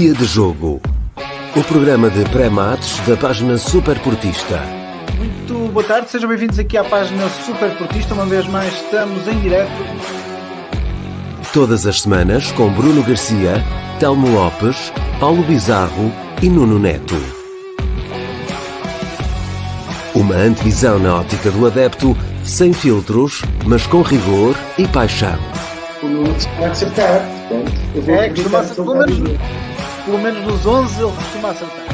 Dia de Jogo. O programa de pré-match da página Superportista. Muito boa tarde, sejam bem-vindos aqui à página Superportista. Uma vez mais estamos em direto. Todas as semanas com Bruno Garcia, Telmo Lopes, Paulo Bizarro e Nuno Neto. Uma antevisão na ótica do adepto, sem filtros, mas com rigor e paixão. Costuma acertar. Costuma acertar. Pelo menos dos 11 ele costuma acertar.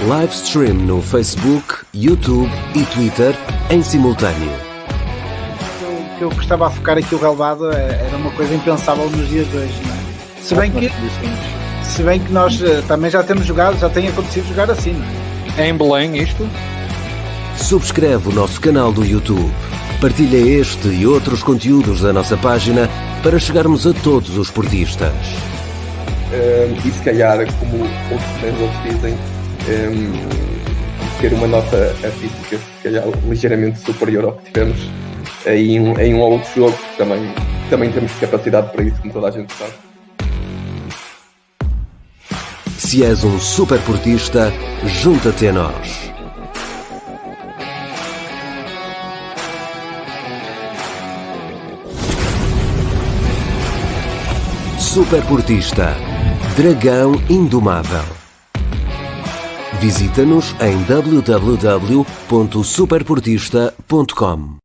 Live stream no Facebook, YouTube e Twitter em simultâneo. O que eu gostava de focar aqui o relevado era uma coisa impensável nos dias de hoje, não é? Se bem que nós também já temos jogado, já tem acontecido jogar assim, não é? É em Belém isto? Subscreve o nosso canal do YouTube. Partilha este e outros conteúdos da nossa página para chegarmos a todos os portistas. E se calhar, como outros dizem, ter uma nota artística se calhar ligeiramente superior ao que tivemos em um ou outro jogo. Também temos capacidade para isso, como toda a gente sabe. Se és um superportista, junta-te a nós. Superportista, Dragão Indomável. Visita-nos em www.superportista.com.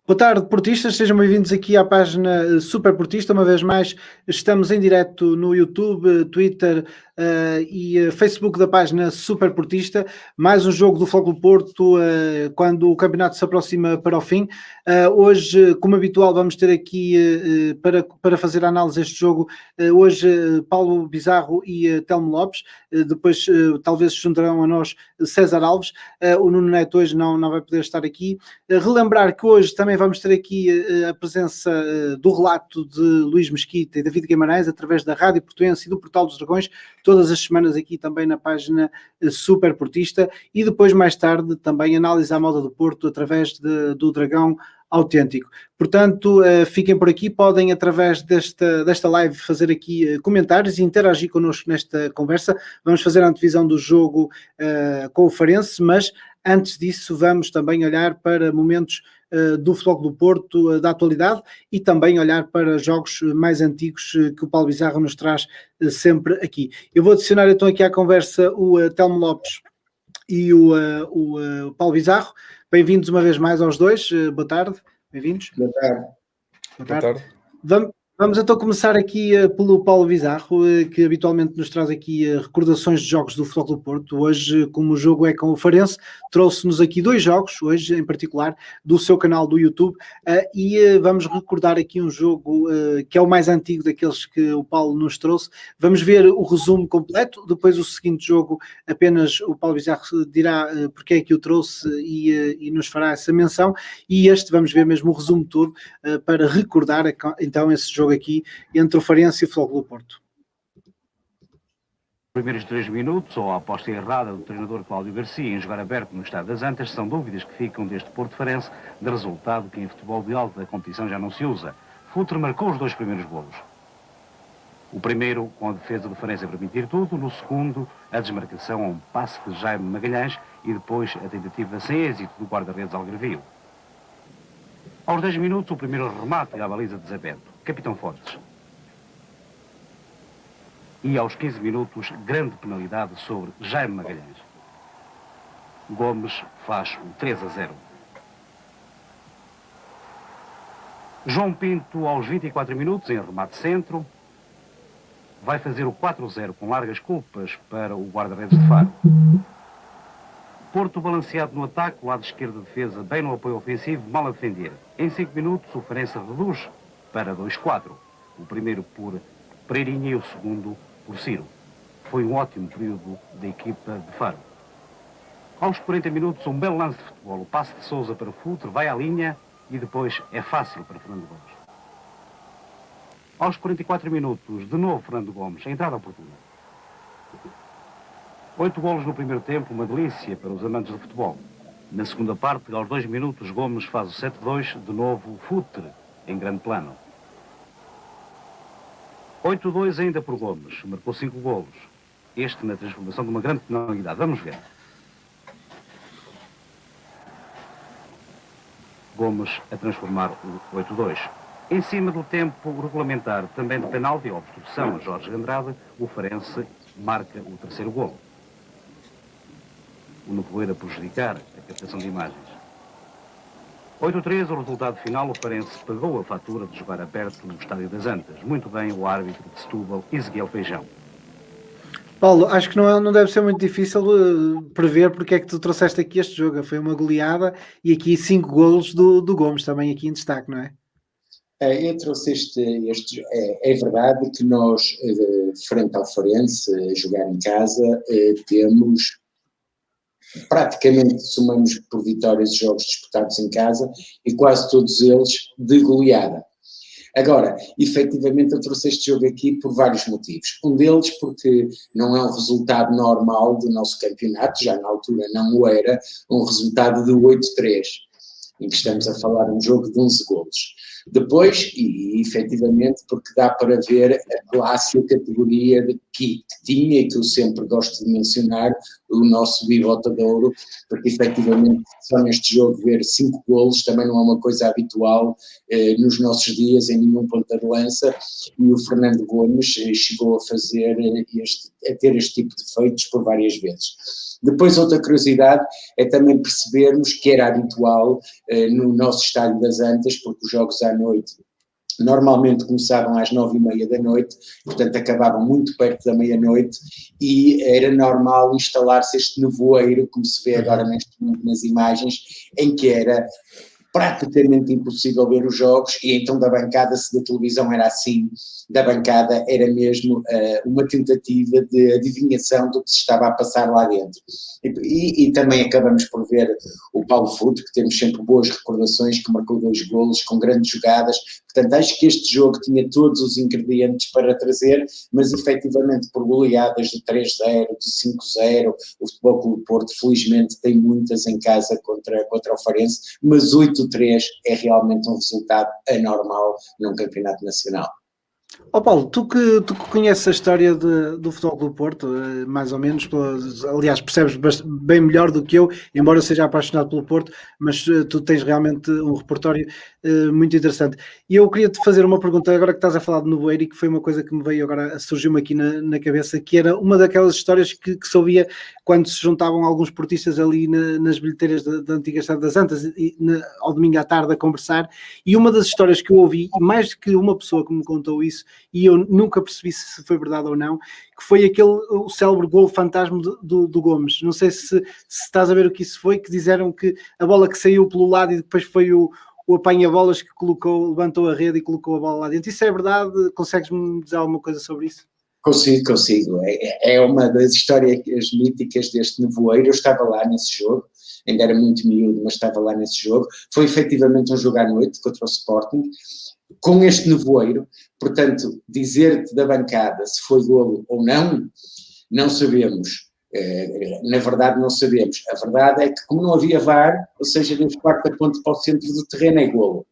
Boa tarde, portistas, sejam bem-vindos aqui à página Superportista. Uma vez mais, estamos em direto no YouTube, Twitter e Facebook da página Superportista. Mais um jogo do Futebol Clube do Porto, quando o campeonato se aproxima para o fim. Hoje, como habitual, vamos ter aqui, para fazer a análise deste jogo, hoje Paulo Bizarro e Telmo Lopes. Depois, talvez se juntarão a nós César Alves. O Nuno Neto hoje não vai poder estar aqui. Relembrar que hoje também vamos ter aqui a presença do relato de Luís Mesquita e David Guimarães através da Rádio Portuense e do Portal dos Dragões, todas as semanas aqui também na página Superportista, e depois mais tarde também análise à moda do Porto através do Dragão Autêntico. Portanto, fiquem por aqui, podem através desta live fazer aqui comentários e interagir connosco nesta conversa. Vamos fazer a antevisão do jogo com o Farense, mas antes disso vamos também olhar para momentos do Futebol Clube do Porto, da atualidade, e também olhar para jogos mais antigos que o Paulo Bizarro nos traz sempre aqui. Eu vou adicionar então aqui à conversa o Telmo Lopes e o Paulo Bizarro. Bem-vindos uma vez mais aos dois. Boa tarde. Bem-vindos. Boa tarde. Boa tarde. Vamos então começar aqui pelo Paulo Bizarro, que habitualmente nos traz aqui recordações de jogos do Futebol Clube do Porto. Hoje, como o jogo é com o Farense, trouxe-nos aqui dois jogos, hoje em particular, do seu canal do YouTube, e vamos recordar aqui um jogo que é o mais antigo daqueles que o Paulo nos trouxe. Vamos ver o resumo completo, depois o seguinte jogo, apenas o Paulo Bizarro dirá porque é que o trouxe e nos fará essa menção, e este vamos ver mesmo o resumo todo para recordar então esse jogo aqui entre o Farense e o Futebol Clube do Porto. Primeiros 3 minutos, ou a aposta errada do treinador Cláudio Garcia em jogar aberto no Estado das Antas, são dúvidas que ficam deste Porto Farense, de resultado que em futebol de alta competição já não se usa. Futre marcou os 2 primeiros golos. O primeiro, com a defesa do Farense a permitir tudo, no segundo, a desmarcação a um passe de Jaime Magalhães e depois a tentativa sem êxito do guarda-redes Algarvio. Aos 10 minutos, o primeiro remate à baliza de Zé Bento. Capitão Fontes. E aos 15 minutos, grande penalidade sobre Jaime Magalhães. Gomes faz o 3-0. João Pinto, aos 24 minutos, em remate centro, vai fazer o 4-0 com largas culpas para o guarda-redes de Faro. Porto balanceado no ataque, o lado esquerdo de defesa bem no apoio ofensivo, mal a defender. Em 5 minutos, o Farense reduz para 2-4. O primeiro por Pereirinha e o segundo por Ciro. Foi um ótimo período da equipa de Faro. Aos 40 minutos, um belo lance de futebol. O passe de Sousa para Futre, vai à linha e depois é fácil para Fernando Gomes. Aos 44 minutos, de novo Fernando Gomes, a entrada oportuna. 8 golos no primeiro tempo, uma delícia para os amantes de futebol. Na segunda parte, aos 2 minutos, Gomes faz o 7-2, de novo Futre, em grande plano. 8-2 ainda por Gomes, marcou 5 golos. Este na transformação de uma grande penalidade. Vamos ver. Gomes a transformar o 8-2. Em cima do tempo regulamentar, também de penalti, obstrução a Jorge Andrade, o Farense marca o terceiro golo. O nevoeiro a prejudicar a captação de imagens. 8-3, o resultado final, o Farense pagou a fatura de jogar aberto no Estádio das Antas. Muito bem o árbitro de Setúbal, Ezequiel Feijão. Paulo, acho que não deve ser muito difícil prever porque é que tu trouxeste aqui este jogo. Foi uma goleada e aqui 5 golos do Gomes, também aqui em destaque, não é? Eu trouxe este é verdade que nós, frente ao Farense, a jogar em casa, temos praticamente, somamos por vitórias de jogos disputados em casa e quase todos eles de goleada. Agora, efetivamente eu trouxe este jogo aqui por vários motivos. Um deles porque não é um resultado normal do nosso campeonato, já na altura não o era, um resultado de 8-3, em que estamos a falar de um jogo de 11 golos. Depois, e efetivamente, porque dá para ver a classe e a categoria que tinha, e que eu sempre gosto de mencionar, o nosso Bigota de Ouro, porque efetivamente só neste jogo ver 5 golos também não é uma coisa habitual nos nossos dias em nenhum ponta de lança, e o Fernando Gomes chegou a ter este tipo de feitos por várias vezes. Depois, outra curiosidade é também percebermos que era habitual no nosso Estádio das Antas, porque os jogos à noite normalmente começavam às 9h30 da noite, portanto acabavam muito perto da meia-noite, e era normal instalar-se este nevoeiro, como se vê agora neste momento nas imagens, em que era praticamente impossível ver os jogos, e então da bancada, se da televisão era assim, da bancada era mesmo uma tentativa de adivinhação do que se estava a passar lá dentro. E também acabamos por ver o Paulo Futre, que temos sempre boas recordações, que marcou 2 golos com grandes jogadas. Portanto, acho que este jogo tinha todos os ingredientes para trazer, mas efetivamente por goleadas de 3-0, de 5-0, o Futebol Clube Porto felizmente tem muitas em casa contra o Farense, mas 8-3 é realmente um resultado anormal num campeonato nacional. Paulo, tu que conheces a história do Futebol Clube Porto, mais ou menos, aliás, percebes bem melhor do que eu, embora eu seja apaixonado pelo Porto, mas tu tens realmente um repertório muito interessante. E eu queria te fazer uma pergunta, agora que estás a falar de nevoeiro, e que foi uma coisa que me veio agora, surgiu-me aqui na cabeça, que era uma daquelas histórias que se ouvia quando se juntavam alguns portistas ali nas bilheteiras da antiga Estrada das Antas, ao domingo à tarde a conversar, e uma das histórias que eu ouvi, e mais que uma pessoa que me contou isso, e eu nunca percebi se foi verdade ou não, que foi o célebre golo fantasma do Gomes. Não sei se estás a ver o que isso foi, que disseram que a bola que saiu pelo lado e depois foi o apanha-bolas que levantou a rede e colocou a bola lá dentro. Isso é verdade? Consegues-me dizer alguma coisa sobre isso? Consigo. É uma das histórias míticas deste nevoeiro. Eu estava lá nesse jogo, ainda era muito miúdo, mas estava lá nesse jogo. Foi efetivamente um jogo à noite contra o Sporting, com este nevoeiro. Portanto, dizer-te da bancada se foi golo ou não sabemos. Na verdade não sabemos. A verdade é que como não havia VAR, ou seja, deu quarta ponte para o centro do terreno, é golo.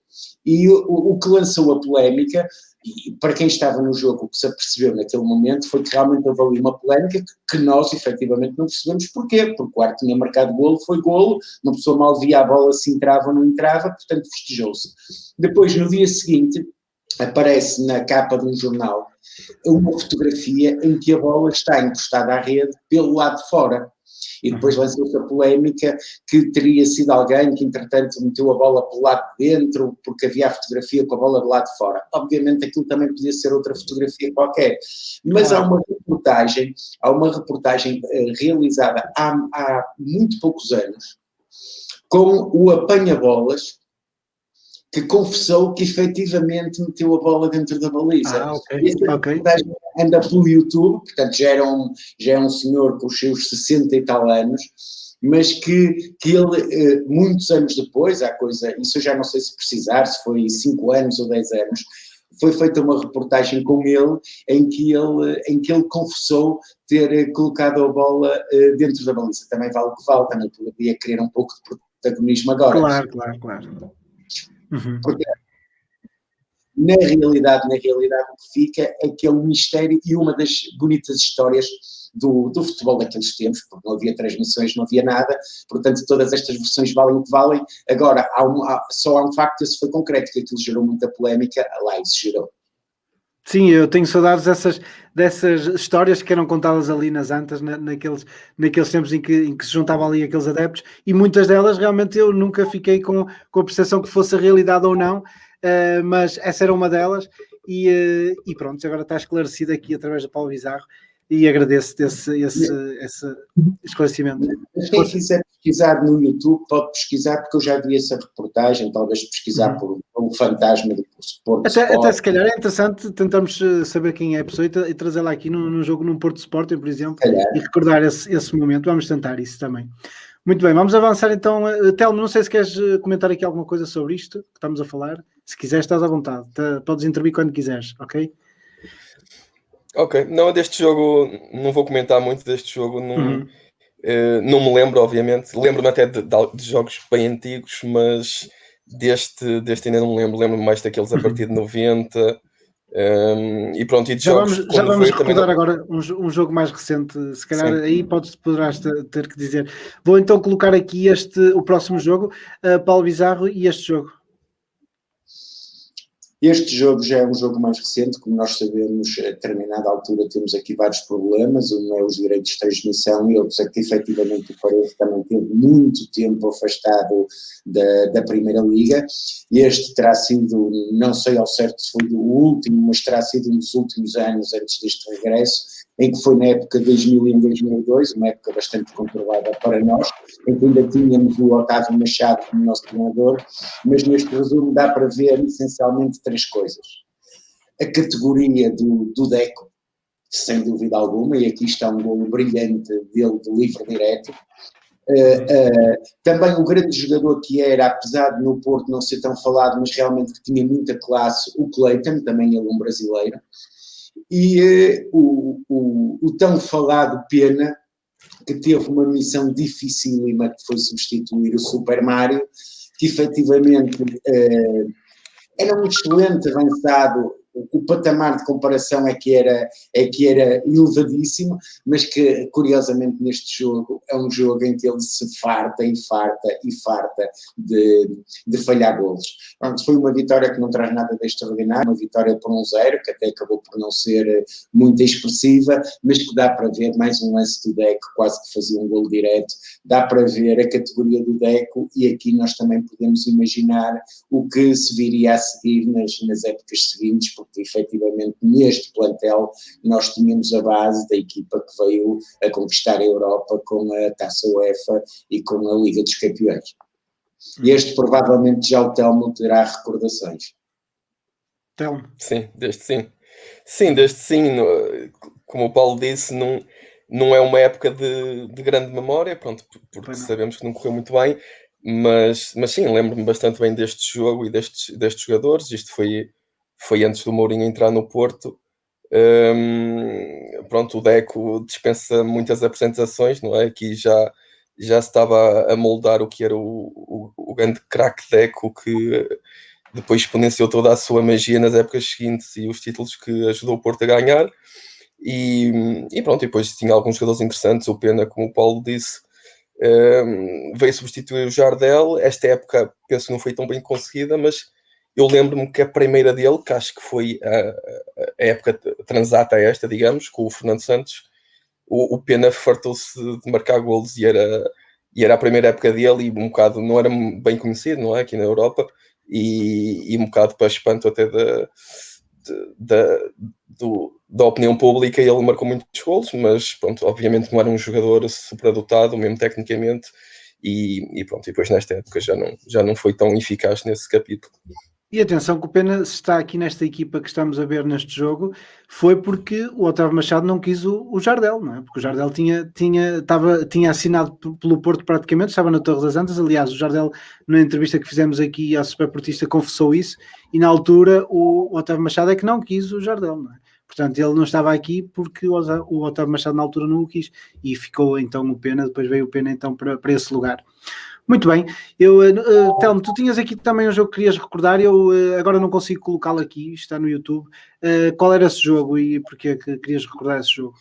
E o que lançou a polémica, e para quem estava no jogo, o que se apercebeu naquele momento foi que realmente houve ali uma polémica que nós efetivamente não percebemos porquê, porque o árbitro tinha marcado golo, foi golo, uma pessoa mal via a bola se entrava ou não entrava, portanto festejou-se. Depois, no dia seguinte, aparece na capa de um jornal uma fotografia em que a bola está encostada à rede pelo lado de fora. E depois lançou-se a polémica que teria sido alguém que, entretanto, meteu a bola pelo lado de dentro, porque havia a fotografia com a bola do lado de fora. Obviamente, aquilo também podia ser outra fotografia qualquer. Mas Claro. há uma reportagem realizada há muito poucos anos, com o apanha-bolas, que confessou que efetivamente meteu a bola dentro da baliza. Ok. Essa reportagem anda pelo YouTube, portanto já é um senhor com os seus 60 e tal anos, mas que ele, muitos anos depois, isso eu já não sei se precisar, se foi 5 anos ou 10 anos, foi feita uma reportagem com ele em que ele confessou ter colocado a bola dentro da baliza. Também vale o que vale, também poderia querer um pouco de protagonismo agora. Claro. Uhum. Porque na realidade o que fica é que é um mistério e uma das bonitas histórias do futebol daqueles tempos, porque não havia transmissões, não havia nada, portanto todas estas versões valem o que valem. Agora, só há um facto, esse foi concreto, que aquilo gerou muita polémica, lá isso gerou. Sim, eu tenho saudades dessas histórias que eram contadas ali nas antas, naqueles tempos em que se juntavam ali aqueles adeptos, e muitas delas realmente eu nunca fiquei com a percepção que fosse a realidade ou não, mas essa era uma delas, e pronto, agora está esclarecido aqui através do Paulo Bizarro, e agradeço-te esse esclarecimento. Quem quiser pesquisar no YouTube, pode pesquisar, porque eu já vi essa reportagem, talvez pesquisar por o fantasma do Porto Sport. Até se calhar é interessante tentarmos saber quem é a pessoa e trazê-la aqui num jogo num Porto Sporting, por exemplo, e recordar esse momento. Vamos tentar isso também. Muito bem, vamos avançar então. Telmo, não sei se queres comentar aqui alguma coisa sobre isto que estamos a falar. Se quiseres, estás à vontade. Podes intervir quando quiseres, ok? Ok, não, deste jogo não vou comentar muito deste jogo, não me lembro, obviamente. Lembro-me até de jogos bem antigos, mas deste ainda não me lembro. Lembro-me mais daqueles a partir de 90. E pronto, e de Já jogos vamos recordar agora um jogo mais recente. Se calhar sim, aí poderás ter que dizer. Vou então colocar aqui o próximo jogo, Paulo Bizarro, e este jogo. Este jogo já é um jogo mais recente, como nós sabemos, a determinada altura temos aqui vários problemas, um é os direitos de transmissão e outros é que efetivamente o Paredes também teve muito tempo afastado da Primeira Liga, e este terá sido, não sei ao certo se foi o último, mas terá sido um dos últimos anos antes deste regresso, em que foi na época de 2001, 2002, uma época bastante conturbada para nós, em que ainda tínhamos o Otávio Machado como nosso treinador, mas neste resumo dá para ver essencialmente três coisas. A categoria do Deco, sem dúvida alguma, e aqui está um golo brilhante dele de livre direto. Também o grande jogador que era, apesar de no Porto não ser tão falado, mas realmente que tinha muita classe, o Cleiton, também ele um brasileiro. E o tão falado Pena, que teve uma missão dificílima, que foi substituir o Super Mario, que efetivamente era um excelente avançado. O patamar de comparação é que era elevadíssimo, mas que, curiosamente, neste jogo, é um jogo em que ele se farta de falhar golos. Pronto, foi uma vitória que não traz nada de extraordinário, uma vitória por 1-0, que até acabou por não ser muito expressiva, mas que dá para ver mais um lance do Deco, quase que fazia um golo direto, dá para ver a categoria do Deco, e aqui nós também podemos imaginar o que se viria a seguir nas épocas seguintes, porque efetivamente neste plantel nós tínhamos a base da equipa que veio a conquistar a Europa com a Taça UEFA e com a Liga dos Campeões. E este provavelmente já o Telmo terá recordações. Telmo? Sim, deste sim. Sim, deste sim. Como o Paulo disse, não é uma época de grande memória, pronto, porque sabemos que não correu muito bem, mas sim, lembro-me bastante bem deste jogo e destes jogadores. Isto foi antes do Mourinho entrar no Porto. Pronto, o Deco dispensa muitas apresentações, não é? Aqui já se estava a moldar o que era o grande craque Deco, que depois exponenciou toda a sua magia nas épocas seguintes e os títulos que ajudou o Porto a ganhar. E pronto, e depois tinha alguns jogadores interessantes. O Pena, como o Paulo disse, veio substituir o Jardel. Esta época penso que não foi tão bem conseguida, mas eu lembro-me que a primeira dele, que acho que foi a época transata a esta, digamos, com o Fernando Santos, o Pena fartou-se de marcar golos e era a primeira época dele e um bocado, não era bem conhecido, não é, aqui na Europa, e um bocado para espanto até da opinião pública, ele marcou muitos golos, mas pronto, obviamente não era um jogador superdotado, mesmo tecnicamente, e pronto, e depois nesta época já não foi tão eficaz nesse capítulo. E atenção que o Pena, se está aqui nesta equipa que estamos a ver neste jogo, foi porque o Otávio Machado não quis o Jardel, não é? Porque o Jardel tinha assinado pelo Porto praticamente, estava na Torre das Antas. Aliás, o Jardel, na entrevista que fizemos aqui à Superportista, confessou isso, e na altura o Otávio Machado é que não quis o Jardel, não é? Portanto, ele não estava aqui porque o Otávio Machado na altura não o quis, e ficou então o Pena, depois veio o Pena então para esse lugar. Muito bem, Telmo, tu tinhas aqui também um jogo que querias recordar, eu agora não consigo colocá-lo aqui, está no YouTube. Qual era esse jogo e porquê que querias recordar esse jogo?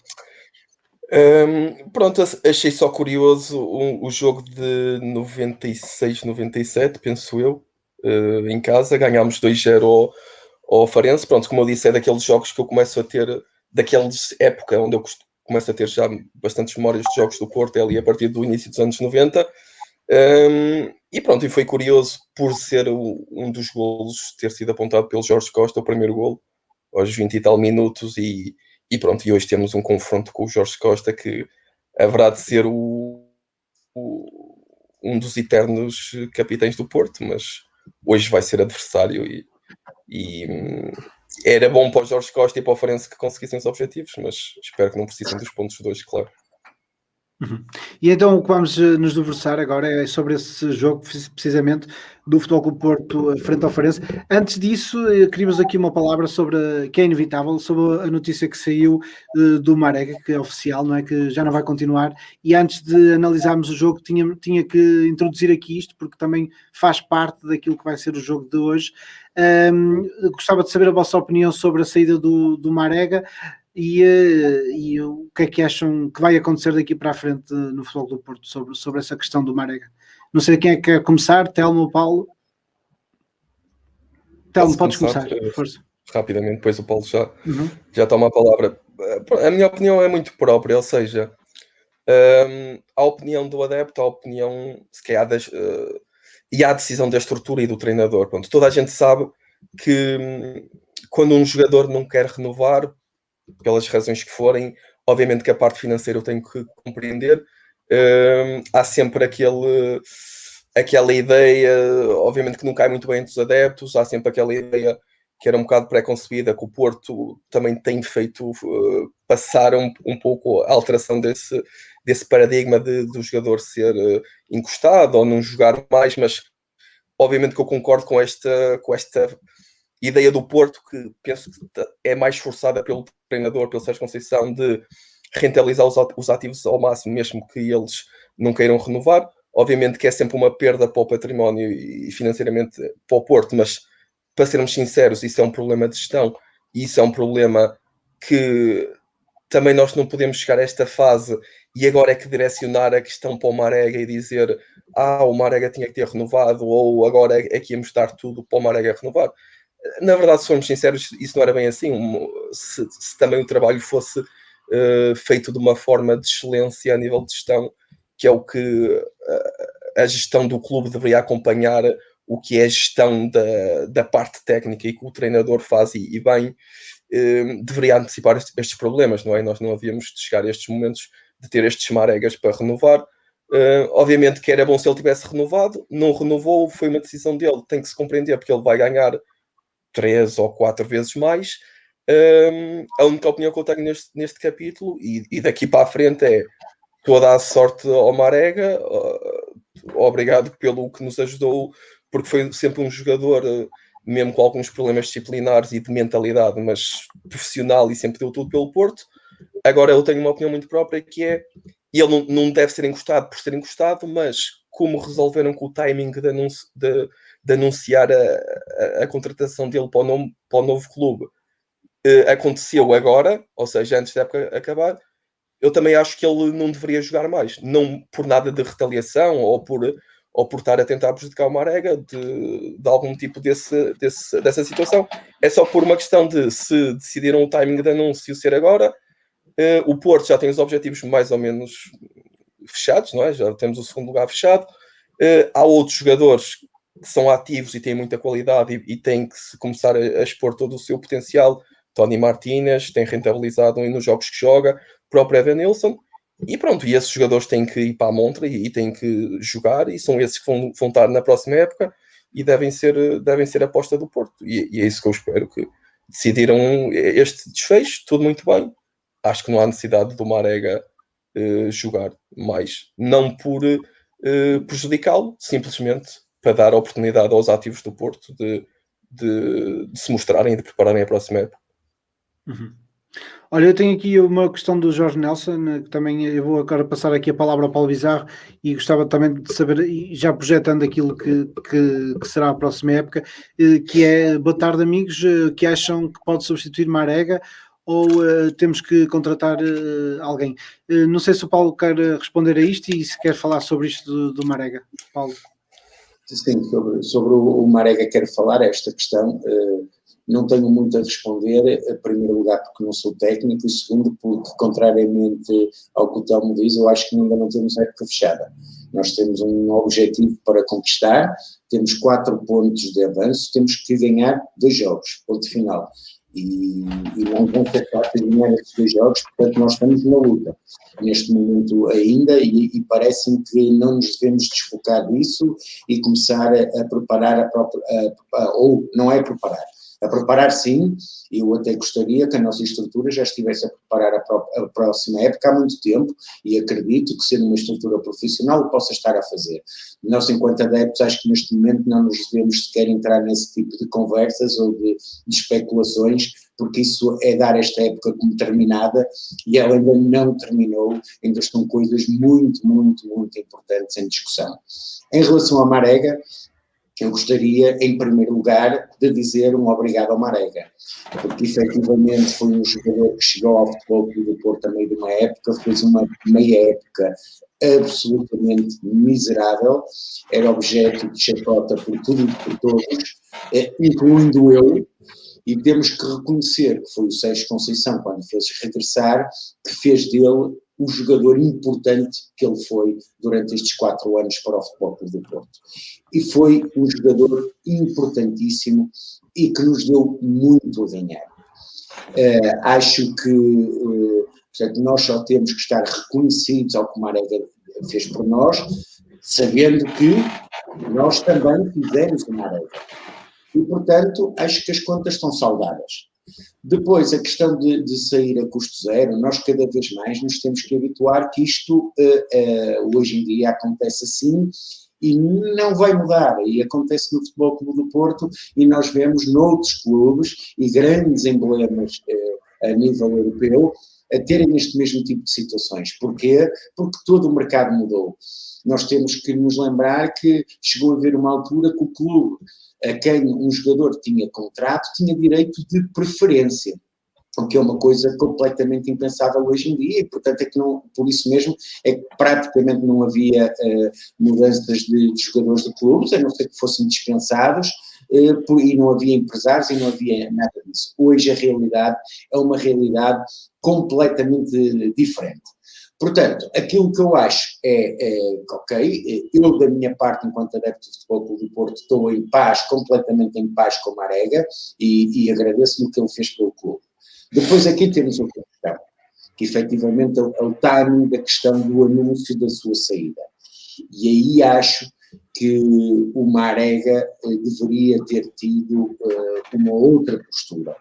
Pronto, achei só curioso o jogo de 96, 97, penso eu, em casa, ganhámos 2-0 ao Farense. Pronto, como eu disse, é daqueles jogos que eu começo a ter, daqueles época onde eu começo a ter já bastantes memórias de jogos do Porto, ali a partir do início dos anos 90. E pronto, e foi curioso por ser um dos golos ter sido apontado pelo Jorge Costa, o primeiro golo, aos 20 e tal minutos, e pronto, e hoje temos um confronto com o Jorge Costa que haverá de ser um dos eternos capitães do Porto, mas hoje vai ser adversário e era bom para o Jorge Costa e para o Farense que conseguissem os objetivos, mas espero que não precisem dos pontos dois, claro. Uhum. E então o que vamos nos debruçar agora é sobre esse jogo, precisamente, do Futebol Clube Porto frente ao Farense. Antes disso, queríamos aqui uma palavra sobre, que é inevitável, sobre a notícia que saiu do Marega, que é oficial, não é? Que já não vai continuar. E antes de analisarmos o jogo, tinha que introduzir aqui isto, porque também faz parte daquilo que vai ser o jogo de hoje. Gostava de saber a vossa opinião sobre a saída do Marega. E o que é que acham que vai acontecer daqui para a frente no Futebol do Porto sobre essa questão do Marega? Não sei quem é que quer começar, Telmo ou Paulo? Telmo, podes começar, força. Rapidamente, depois o Paulo já toma a palavra. A minha opinião é muito própria, ou seja, a opinião do adepto, a opinião, se calhar, e a decisão da estrutura e do treinador. Pronto, toda a gente sabe que quando um jogador não quer renovar, pelas razões que forem, obviamente que a parte financeira eu tenho que compreender. Há sempre aquela ideia, obviamente que não cai muito bem entre os adeptos, há sempre aquela ideia que era um bocado pré-concebida, que o Porto também tem feito passar um pouco a alteração desse paradigma do jogador ser encostado ou não jogar mais, mas obviamente que eu concordo com esta ideia do Porto, que penso que é mais forçada pelo treinador, pelo Sérgio Conceição, de rentabilizar os ativos ao máximo, mesmo que eles não queiram renovar. Obviamente que é sempre uma perda para o património e financeiramente para o Porto, mas para sermos sinceros, isso é um problema de gestão e isso é um problema que também nós não podemos chegar a esta fase e agora é que direcionar a questão para o Marega e dizer o Marega tinha que ter renovado ou agora é que íamos dar tudo para o Marega renovar. Na verdade, se formos sinceros, isso não era bem assim. Se também o trabalho fosse feito de uma forma de excelência a nível de gestão, que é o que a gestão do clube deveria acompanhar, o que é a gestão da parte técnica e que o treinador faz e bem, deveria antecipar estes problemas, não é? Nós não havíamos de chegar a estes momentos de ter estes Maregas para renovar. Obviamente que era bom se ele tivesse renovado, não renovou, foi uma decisão dele, tem que se compreender, porque ele vai ganhar 3 ou 4 vezes mais. A única opinião que eu tenho neste capítulo e daqui para a frente é toda a sorte ao Marega, obrigado pelo que nos ajudou, porque foi sempre um jogador mesmo com alguns problemas disciplinares e de mentalidade, mas profissional e sempre deu tudo pelo Porto. Agora eu tenho uma opinião muito própria, que é, e ele não deve ser encostado por ser encostado, mas como resolveram com o timing de anunciar a contratação dele para o novo clube, aconteceu agora, ou seja, antes da época acabar, eu também acho que ele não deveria jogar mais, não por nada de retaliação ou por ou por estar a tentar prejudicar o Marega de algum tipo dessa situação. É só por uma questão de se decidiram o timing de anúncio ser agora. O Porto já tem os objetivos mais ou menos fechados, não é? Já temos o segundo lugar fechado. Há outros jogadores que são ativos e têm muita qualidade e têm que se começar a expor todo o seu potencial. Tony Martínez tem rentabilizado nos jogos que joga, o próprio Evanilson. E pronto, e esses jogadores têm que ir para a montra e têm que jogar, e são esses que vão estar na próxima época e devem ser a aposta do Porto. E é isso que eu espero, que decidiram este desfecho, tudo muito bem. Acho que não há necessidade do Marega jogar mais. Não por prejudicá-lo, simplesmente para dar a oportunidade aos ativos do Porto de se mostrarem e de prepararem a próxima época. Uhum. Olha, eu tenho aqui uma questão do Jorge Nelson, que também eu vou agora passar aqui a palavra ao Paulo Bizarro e gostava também de saber, e já projetando aquilo que será a próxima época, que é, boa tarde amigos, que acham que pode substituir Marega ou temos que contratar alguém? Não sei se o Paulo quer responder a isto e se quer falar sobre isto do Marega. Paulo. Sim, sobre o Marega quero falar esta questão. Não tenho muito a responder, em primeiro lugar porque não sou técnico, e segundo porque, contrariamente ao que o Telmo diz, eu acho que ainda não temos a época fechada. Nós temos um objetivo para conquistar, temos 4 pontos de avanço, temos que ganhar 2 jogos, ponto final. E não vão ser fáceis ganhar esses 2 jogos, portanto nós estamos na luta neste momento ainda, e parece-me que não nos devemos desfocar disso e começar a preparar a própria, ou não é preparar, a preparar sim. Eu até gostaria que a nossa estrutura já estivesse a preparar a próxima época há muito tempo, e acredito que sendo uma estrutura profissional o possa estar a fazer. Nós, enquanto adeptos, acho que neste momento não nos devemos sequer entrar nesse tipo de conversas ou de especulações, porque isso é dar esta época como terminada, e ela ainda não terminou, ainda estão coisas muito, muito, muito importantes em discussão. Em relação à Marega, eu gostaria, em primeiro lugar, de dizer um obrigado ao Marega, porque efetivamente foi um jogador que chegou ao Futebol Clube do Porto a meio de uma época, fez uma meia época absolutamente miserável, era objeto de chacota por tudo e por todos, incluindo eu, e temos que reconhecer que foi o Sérgio Conceição, quando fez regressar, que fez dele o jogador importante que ele foi durante estes 4 anos para o Futebol Clube do Porto. E foi um jogador importantíssimo e que nos deu muito a ganhar. Acho que portanto, nós só temos que estar reconhecidos ao que o Marega fez por nós, sabendo que nós também fizemos o Marega. E, portanto, acho que as contas estão saldadas. Depois, a questão de sair a custo zero, nós cada vez mais nos temos que habituar que isto hoje em dia acontece assim e não vai mudar. E acontece no Futebol Clube do Porto, e nós vemos noutros clubes e grandes emblemas a nível europeu a terem este mesmo tipo de situações. Porquê? Porque todo o mercado mudou. Nós temos que nos lembrar que chegou a haver uma altura que o clube a quem um jogador tinha contrato tinha direito de preferência, o que é uma coisa completamente impensável hoje em dia, e portanto é que não, por isso mesmo é que praticamente não havia mudanças de jogadores de clubes, a não ser que fossem dispensados, e não havia empresários e não havia nada disso. Hoje a realidade é uma realidade completamente diferente. Portanto, aquilo que eu acho ok, eu da minha parte, enquanto adepto de Futebol Clube do Porto, estou em paz, completamente em paz com o Marega, e agradeço-lhe o que ele fez pelo clube. Depois aqui temos outra questão, que efetivamente é o timing da questão do anúncio da sua saída. E aí acho que o Marega deveria ter tido uma outra postura.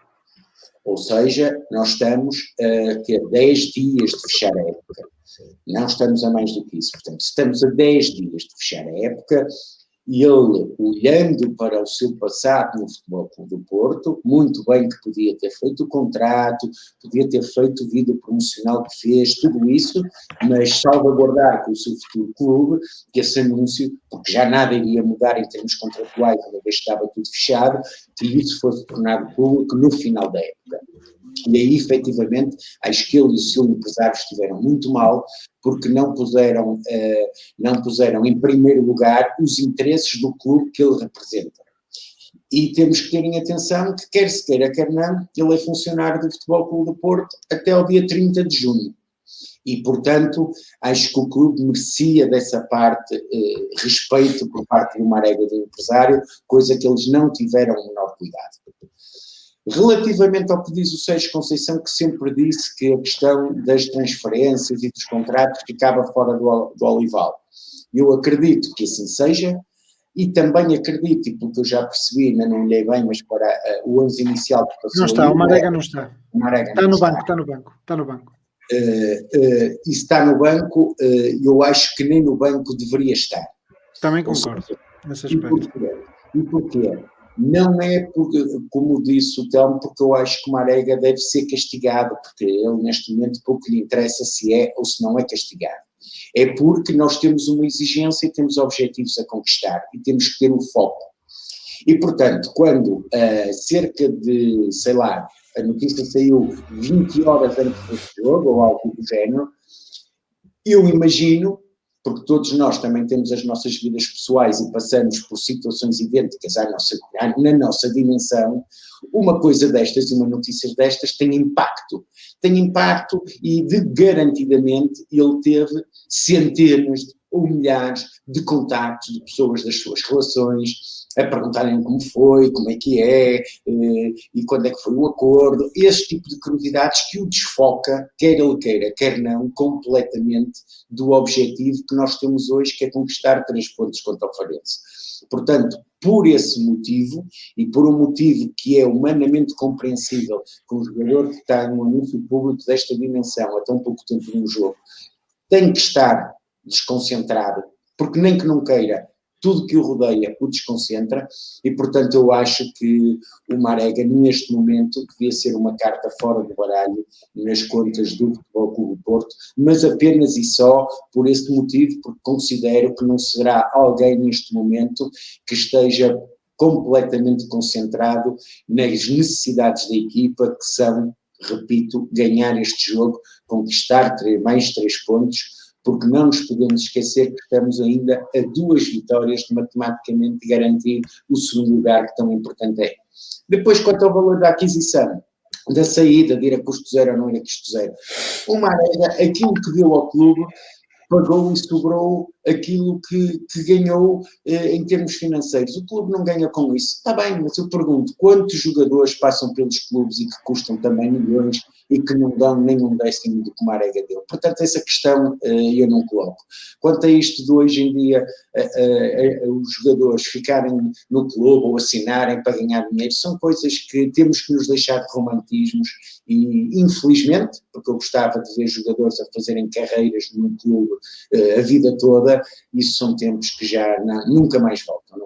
Ou seja, nós estamos a ter 10 dias de fechar a época. Não estamos a mais do que isso. Portanto, estamos a 10 dias de fechar a época, e ele, olhando para o seu passado no Futebol Clube do Porto, muito bem que podia ter feito o contrato, podia ter feito o vídeo promocional que fez, tudo isso, mas salvaguardar com o seu futuro clube que esse anúncio, porque já nada iria mudar em termos contratuais, uma vez que estava tudo fechado, que isso fosse tornado público no final da época. E aí, efetivamente, acho que ele e o seu empresário estiveram muito mal, porque não puseram em primeiro lugar os interesses do clube que ele representa. E temos que ter em atenção que, quer se queira, quer não, ele é funcionário do Futebol Clube do Porto até ao dia 30 de junho. E, portanto, acho que o clube merecia dessa parte respeito por parte do Marega, do empresário, coisa que eles não tiveram o menor cuidado. Relativamente ao que diz o Sérgio Conceição, que sempre disse que a questão das transferências e dos contratos ficava fora do Olival. Eu acredito que assim seja, e também acredito, e pelo que eu já percebi, ainda não olhei bem, mas para o 11 inicial que passou... Não está, o Marega não está. Está no banco. E está no banco, eu acho que nem no banco deveria estar. Também concordo nesse aspecto. E porquê? Não é porque, como disse o Telmo, porque eu acho que o Marega deve ser castigado, porque ele neste momento pouco lhe interessa se é ou se não é castigado. É porque nós temos uma exigência e temos objetivos a conquistar e temos que ter um foco. E portanto, quando cerca de, sei lá, a notícia saiu 20 horas antes do jogo ou algo do género, eu imagino, porque todos nós também temos as nossas vidas pessoais e passamos por situações idênticas na nossa dimensão, uma coisa destas e uma notícia destas tem impacto. Tem impacto e, garantidamente, ele teve centenas ou milhares de contactos de pessoas das suas relações, a perguntarem como foi, como é que é, e quando é que foi o acordo, esse tipo de curiosidades que o desfoca, quer ele queira, quer não, completamente do objetivo que nós temos hoje, que é conquistar 3 pontos contra o Farense. Portanto, por esse motivo, e por um motivo que é humanamente compreensível, que um jogador que está num anúncio público desta dimensão, há tão pouco tempo num jogo, tem que estar desconcentrado, porque nem que não queira, tudo que o rodeia o desconcentra, e portanto eu acho que o Marega neste momento devia ser uma carta fora do baralho nas contas do Futebol Clube do Porto, mas apenas e só por esse motivo, porque considero que não será alguém neste momento que esteja completamente concentrado nas necessidades da equipa, que são, repito, ganhar este jogo, conquistar mais 3 pontos, porque não nos podemos esquecer que estamos ainda a 2 vitórias de matematicamente garantir o segundo lugar, que tão importante é. Depois, quanto ao valor da aquisição, da saída, de ir a custo zero ou não ir a custo zero, o Marega, aquilo que deu ao clube, pagou e sobrou aquilo que ganhou em termos financeiros. O clube não ganha com isso. Está bem, mas eu pergunto, quantos jogadores passam pelos clubes e que custam também milhões e que não dão nem um décimo do que o Marega deu? Portanto, essa questão eu não coloco. Quanto a isto de hoje em dia, os jogadores ficarem no clube ou assinarem para ganhar dinheiro, são coisas que temos que nos deixar de romantismos e, infelizmente, porque eu gostava de ver jogadores a fazerem carreiras num clube a vida toda, isso são tempos que já nunca mais voltam.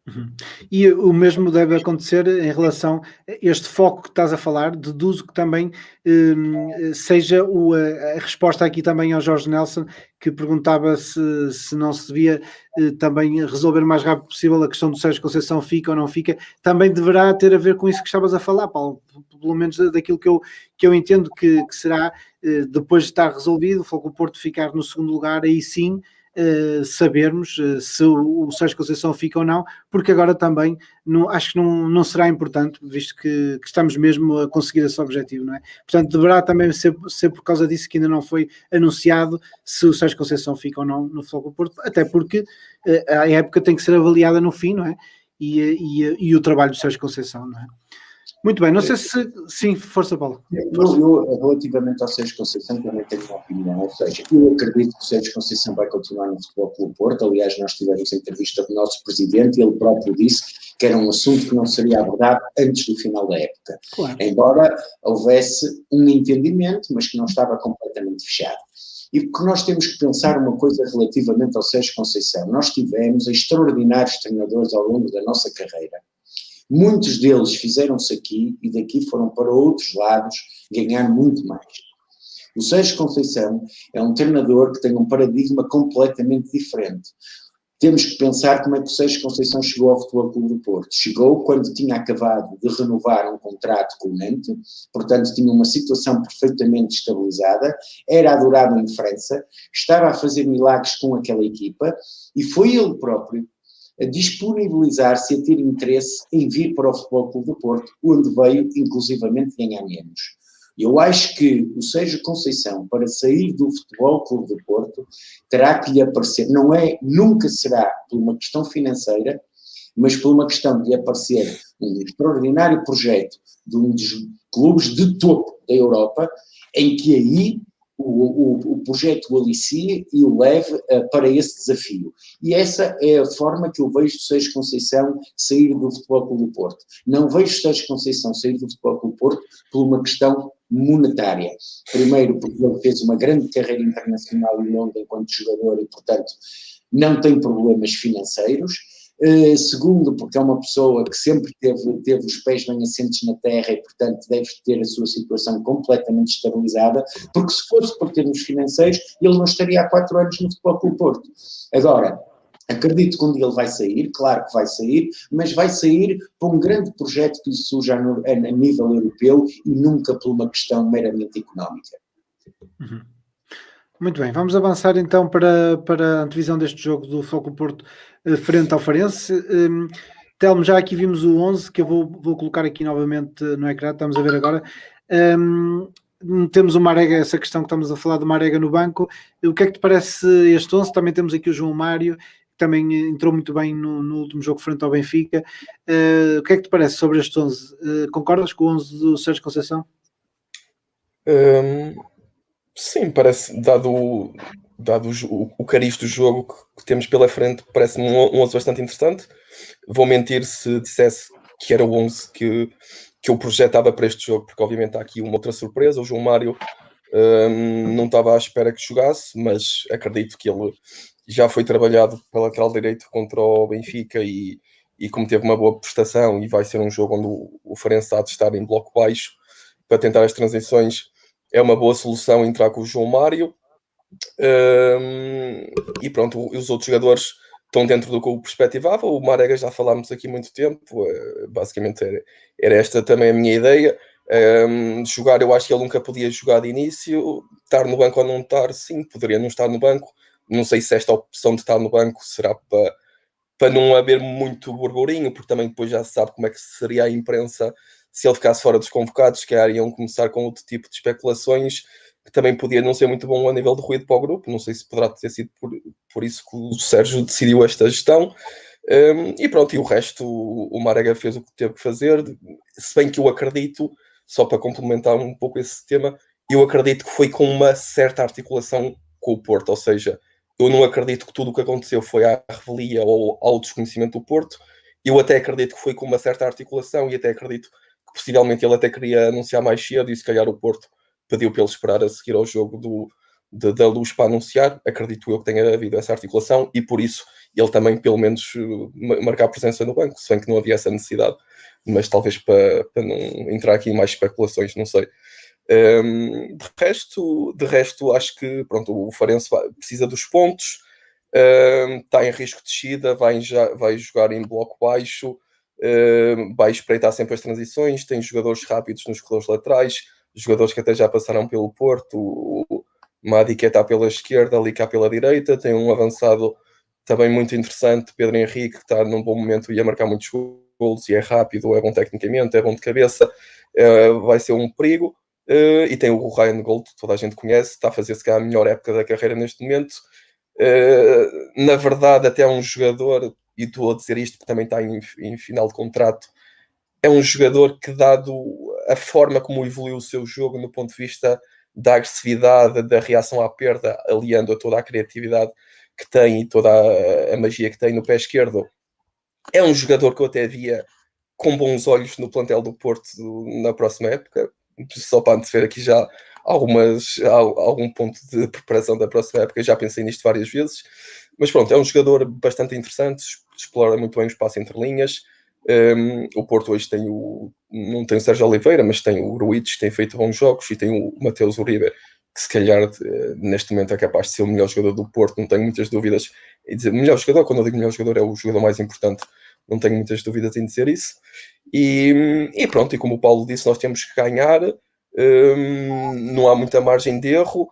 Uhum. E o mesmo deve acontecer em relação a este foco que estás a falar. Deduzo que também seja a resposta aqui também ao Jorge Nelson, que perguntava se não se devia também resolver o mais rápido possível a questão do Sérgio Conceição, fica ou não fica. Também deverá ter a ver com isso que estavas a falar, Paulo, pelo menos daquilo que eu entendo que será, depois de estar resolvido, o Futebol Porto ficar no segundo lugar, aí sim sabermos se o Sérgio Conceição fica ou não, porque agora também acho que não será importante, visto que estamos mesmo a conseguir esse objetivo, não é? Portanto, deverá também ser por causa disso que ainda não foi anunciado se o Sérgio Conceição fica ou não no Futebol Porto, até porque a época tem que ser avaliada no fim, não é? E o trabalho do Sérgio Conceição, não é? Muito bem, não sei se... Sim, força, Paulo. Eu, relativamente ao Sérgio Conceição, também tenho uma opinião, ou seja, eu acredito que o Sérgio Conceição vai continuar no Futebol Clube Porto. Aliás, nós tivemos a entrevista do nosso presidente e ele próprio disse que era um assunto que não seria abordado antes do final da época. Claro. Embora houvesse um entendimento, mas que não estava completamente fechado. E porque nós temos que pensar uma coisa relativamente ao Sérgio Conceição. Nós tivemos extraordinários treinadores ao longo da nossa carreira. Muitos deles fizeram-se aqui e daqui foram para outros lados ganhar muito mais. O Sérgio Conceição é um treinador que tem um paradigma completamente diferente. temos que pensar como é que o Sérgio Conceição chegou ao Futebol Clube do Porto. Chegou quando tinha acabado de renovar um contrato com o Nantes, portanto tinha uma situação perfeitamente estabilizada, era adorado em França, estava a fazer milagres com aquela equipa e foi ele próprio a disponibilizar-se e a ter interesse em vir para o Futebol Clube do Porto, onde veio inclusivamente ganhar menos. Eu acho que o Sérgio Conceição, para sair do Futebol Clube do Porto, terá que lhe aparecer, nunca será por uma questão financeira, mas por uma questão de lhe aparecer um extraordinário projeto de um dos clubes de topo da Europa, em que aí o projeto o alicie e o leve para esse desafio. E essa é a forma que eu vejo o Sérgio Conceição sair do Futebol Clube do Porto. Não vejo o Sérgio Conceição sair do Futebol Clube do Porto por uma questão monetária. Primeiro, porque ele fez uma grande carreira internacional em Londres enquanto jogador e, portanto, não tem problemas financeiros. Segundo, porque é uma pessoa que sempre teve os pés bem assentes na terra e, portanto, deve ter a sua situação completamente estabilizada, porque se fosse por termos financeiros, ele não estaria há 4 anos no Futebol Clube do Porto. Agora, acredito que um dia ele vai sair, claro que vai sair, mas vai sair por um grande projeto que lhe surge a nível europeu e nunca por uma questão meramente económica. Uhum. Muito bem, vamos avançar então para a antevisão deste jogo do Futebol Clube do Porto frente ao Farense. Telmo, já aqui vimos o 11, que eu vou colocar aqui novamente no ecrã, estamos a ver agora. Temos o Marega, essa questão que estamos a falar do Marega no banco. O que é que te parece este 11? Também temos aqui o João Mário, que também entrou muito bem no último jogo frente ao Benfica. O que é que te parece sobre este 11? Concordas com o 11 do Sérgio Conceição? Sim, parece, dado o cariz do jogo que temos pela frente, parece-me um 11 bastante interessante. Vou mentir se dissesse que era o 11 que eu projetava para este jogo, porque obviamente há aqui uma outra surpresa. O João Mário não estava à espera que jogasse, mas acredito que ele já foi trabalhado para lateral direito contra o Benfica e como teve uma boa prestação e vai ser um jogo onde o Farense há de estar em bloco baixo para tentar as transições, é uma boa solução entrar com o João Mário. E pronto, os outros jogadores estão dentro do que eu perspectivava. O Marega já falámos aqui muito tempo, basicamente era esta também a minha ideia. Jogar, eu acho que ele nunca podia jogar de início. Estar no banco ou não estar, sim, poderia não estar no banco. Não sei se esta opção de estar no banco será para não haver muito burburinho, porque também depois já se sabe como é que seria a imprensa se ele ficasse fora dos convocados, que iriam começar com outro tipo de especulações, que também podia não ser muito bom a nível de ruído para o grupo. Não sei se poderá ter sido por isso que o Sérgio decidiu esta gestão. E pronto, e o resto, o Marega fez o que teve que fazer, se bem que eu acredito, só para complementar um pouco esse tema, eu acredito que foi com uma certa articulação com o Porto, ou seja, eu não acredito que tudo o que aconteceu foi à revelia ou ao desconhecimento do Porto. Eu até acredito que foi com uma certa articulação e até acredito que possivelmente ele até queria anunciar mais cedo e se calhar o Porto pediu para ele esperar a seguir ao jogo da Luz para anunciar. Acredito eu que tenha havido essa articulação e por isso ele também pelo menos marcar presença no banco, se bem que não havia essa necessidade, mas talvez para não entrar aqui em mais especulações, não sei. De resto, acho que pronto, o Farense precisa dos pontos, está em risco de descida, vai jogar em bloco baixo, vai espreitar sempre as transições, tem jogadores rápidos nos corredores laterais, jogadores que até já passaram pelo Porto, o Madi que está pela esquerda, ali cá pela direita, tem um avançado também muito interessante, Pedro Henrique, que está num bom momento e a marcar muitos golos e é rápido, é bom tecnicamente, é bom de cabeça, vai ser um perigo. E tem o Ryan Gold, toda a gente conhece, está a fazer se calhar a melhor época da carreira neste momento. Na verdade, até é um jogador, e estou a dizer isto porque também está em final de contrato, é um jogador que, dado a forma como evoluiu o seu jogo no ponto de vista da agressividade, da reação à perda, aliando a toda a criatividade que tem e toda a magia que tem no pé esquerdo, é um jogador que eu até via com bons olhos no plantel do Porto na próxima época, só para antever aqui já algum ponto de preparação da próxima época, já pensei nisto várias vezes, mas pronto, é um jogador bastante interessante, explora muito bem o espaço entre linhas. O Porto hoje não tem o Sérgio Oliveira, mas tem o Gruitch, tem feito bons jogos, e tem o Mateus Uribe, se calhar neste momento é capaz de ser o melhor jogador do Porto, não tenho muitas dúvidas em dizer, melhor jogador, quando eu digo melhor jogador é o jogador mais importante, não tenho muitas dúvidas em dizer isso, e pronto, e como o Paulo disse, nós temos que ganhar, não há muita margem de erro,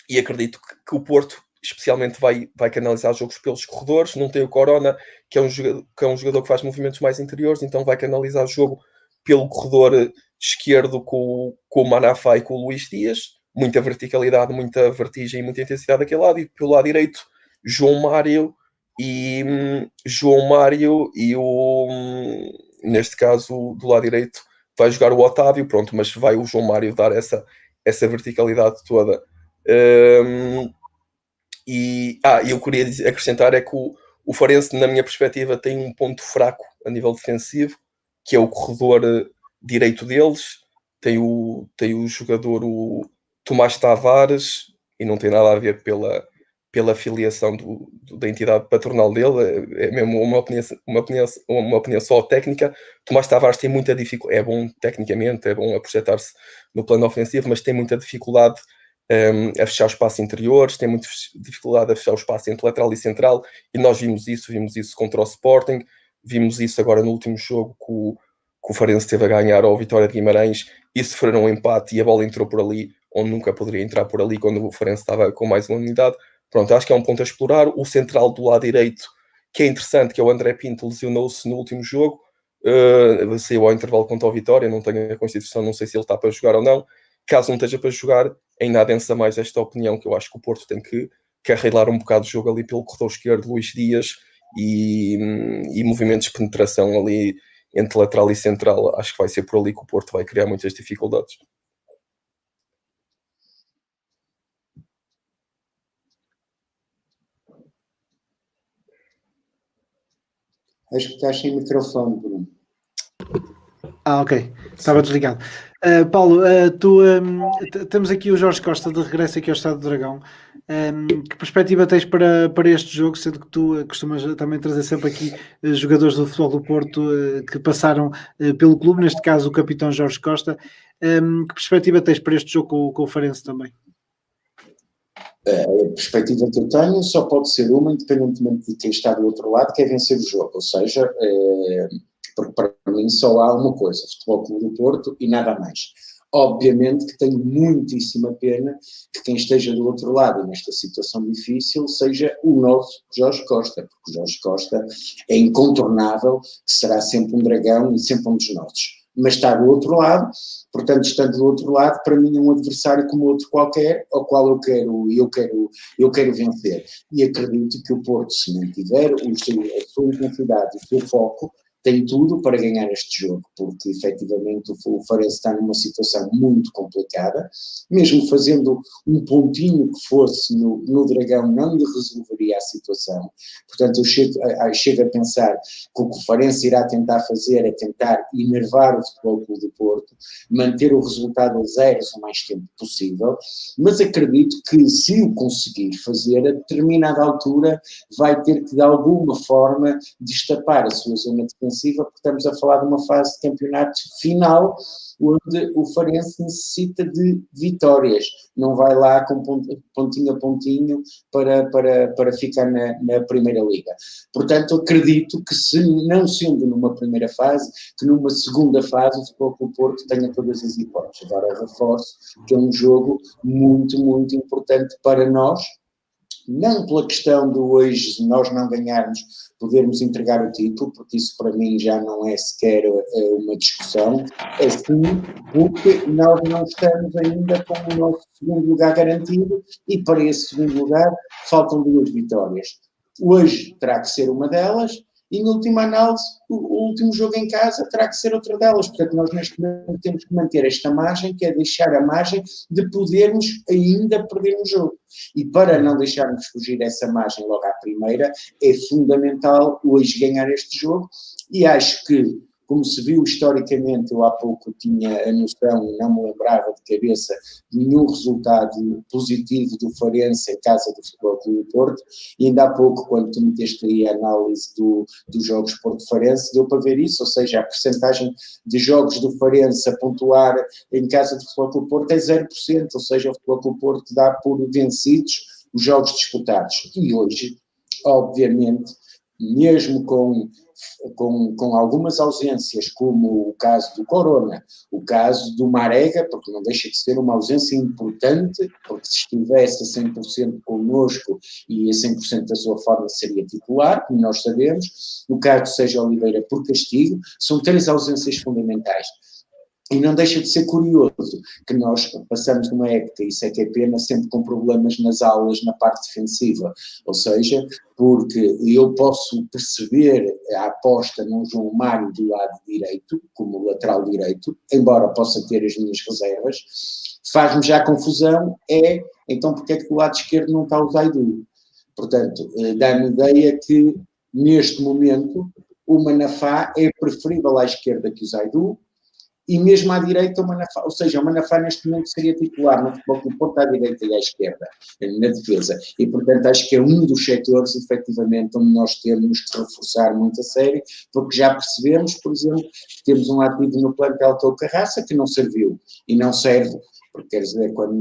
e acredito que o Porto especialmente vai canalizar jogos pelos corredores, não tem o Corona, que é um jogador que faz movimentos mais interiores, então vai canalizar o jogo pelo corredor esquerdo com o Manafá e com o Luís Dias, muita verticalidade, muita vertigem e muita intensidade daquele lado, e pelo lado direito, João Mário e neste caso, do lado direito, vai jogar o Otávio, pronto, mas vai o João Mário dar essa verticalidade toda. Eu queria acrescentar é que o Farense, na minha perspectiva, tem um ponto fraco a nível defensivo, que é o corredor direito deles. Tem o jogador, o Tomás Tavares, e não tem nada a ver pela filiação da entidade patronal dele, é mesmo uma opinião só técnica. Tomás Tavares tem muita dificuldade, é bom tecnicamente, é bom a projetar-se no plano ofensivo, mas tem muita dificuldade a fechar o espaço interiores, tem muita dificuldade a fechar o espaço entre lateral e central, e nós vimos isso contra o Sporting, vimos isso agora no último jogo que o Farense teve a ganhar ao Vitória de Guimarães, e sofreram um empate e a bola entrou por ali, onde nunca poderia entrar por ali quando o Farense estava com mais uma unidade. Pronto, acho que é um ponto a explorar. O central do lado direito, que é interessante, que é o André Pinto, lesionou-se no último jogo, saiu ao intervalo contra o Vitória, não tenho a constituição, não sei se ele está para jogar ou não. Caso não esteja para jogar, ainda adensa mais esta opinião, que eu acho que o Porto tem que arreglar um bocado o jogo ali pelo corredor esquerdo, Luís Dias, e movimentos de penetração ali entre lateral e central. Acho que vai ser por ali que o Porto vai criar muitas dificuldades. Acho que estás sem microfone, Bruno. Ok, estava desligado. Paulo, temos aqui o Jorge Costa de regresso aqui ao Estado do Dragão. Que perspectiva tens para este jogo, sendo que tu costumas também trazer sempre aqui jogadores do futebol do Porto que passaram pelo clube, neste caso o capitão Jorge Costa. Que perspectiva tens para este jogo com o Farense também? A perspectiva que eu tenho só pode ser uma, independentemente de quem está do outro lado, que é vencer o jogo. Ou seja, porque para mim só há uma coisa, Futebol Clube do Porto e nada mais. Obviamente que tenho muitíssima pena que quem esteja do outro lado e nesta situação difícil seja o nosso Jorge Costa, porque o Jorge Costa é incontornável, que será sempre um dragão e sempre um dos nossos. Mas está do outro lado, portanto, estando do outro lado, para mim é um adversário como outro qualquer, ao qual eu quero vencer. E acredito que o Porto, se mantiver a sua intensidade, o seu foco, tem tudo para ganhar este jogo, porque efetivamente o Farense está numa situação muito complicada, mesmo fazendo um pontinho que fosse no Dragão não lhe resolveria a situação. Portanto, eu chego a pensar que o que o Farense irá tentar fazer é tentar enervar o Futebol Clube do Porto, manter o resultado a 0 o mais tempo possível, mas acredito que se o conseguir fazer, a determinada altura vai ter que de alguma forma destapar a sua zona defensiva, porque estamos a falar de uma fase de campeonato final onde o Farense necessita de vitórias, não vai lá com pontinho a pontinho para ficar na Primeira Liga. Portanto, acredito que, se não sendo numa primeira fase, que numa segunda fase o Futebol Clube do Porto tenha todas as hipóteses. Agora reforço que é um jogo muito, muito importante para nós, não pela questão de hoje, se nós não ganharmos, podermos entregar o título, porque isso para mim já não é sequer uma discussão, é sim porque nós não estamos ainda com o nosso segundo lugar garantido, e para esse segundo lugar faltam 2 vitórias. Hoje terá que ser uma delas, e na última análise, o último jogo em casa terá que ser outra delas. Portanto, nós neste momento temos que manter esta margem, que é deixar a margem de podermos ainda perder um jogo. E para não deixarmos fugir essa margem logo à primeira, é fundamental hoje ganhar este jogo, e acho que como se viu historicamente, eu há pouco tinha a noção e não me lembrava de cabeça de nenhum resultado positivo do Farense em casa do Futebol Clube do Porto, e ainda há pouco, quando tu meteste aí a análise dos jogos Porto-Farense, deu para ver isso, ou seja, a percentagem de jogos do Farense a pontuar em casa do Futebol Clube do Porto é 0%, ou seja, o Futebol Clube do Porto dá por vencidos os jogos disputados. E hoje, obviamente, mesmo com algumas ausências, como o caso do Corona, o caso do Marega, porque não deixa de ser uma ausência importante, porque se estivesse a 100% connosco e a 100% da sua forma seria titular, como nós sabemos, o caso do Sérgio Oliveira por castigo, são 3 ausências fundamentais. E não deixa de ser curioso que nós passamos numa época, isso é que é pena, sempre com problemas nas aulas na parte defensiva, ou seja, porque eu posso perceber a aposta num João Mário do lado direito, como lateral direito, embora possa ter as minhas reservas, faz-me já confusão, então porque é que do lado esquerdo não está o Zaidu? Portanto, dá-me ideia que neste momento o Manafá é preferível à esquerda que o Zaidu, e mesmo à direita o Manafá, ou seja, o Manafá neste momento seria titular no Futebol Clube do Porto à direita e à esquerda, na defesa, e portanto acho que é um dos setores efetivamente onde nós temos que reforçar muito a sério, porque já percebemos, por exemplo, que temos um ativo no plantel que é o Carraça, que não serviu e não serve, porque quer dizer, quando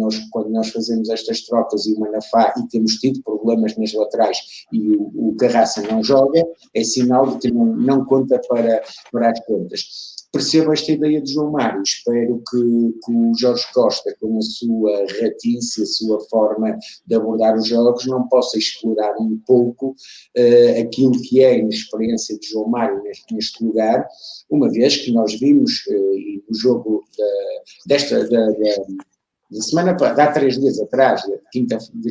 nós fazemos estas trocas e o Manafá e temos tido problemas nas laterais e o Carraça não joga, é sinal de que não conta para as contas. Percebo esta ideia de João Mário, espero que o Jorge Costa, com a sua ratice, a sua forma de abordar os jogos, não possa explorar um pouco aquilo que é a inexperiência de João Mário neste lugar, uma vez que nós vimos no jogo da semana, há 3 dias atrás, de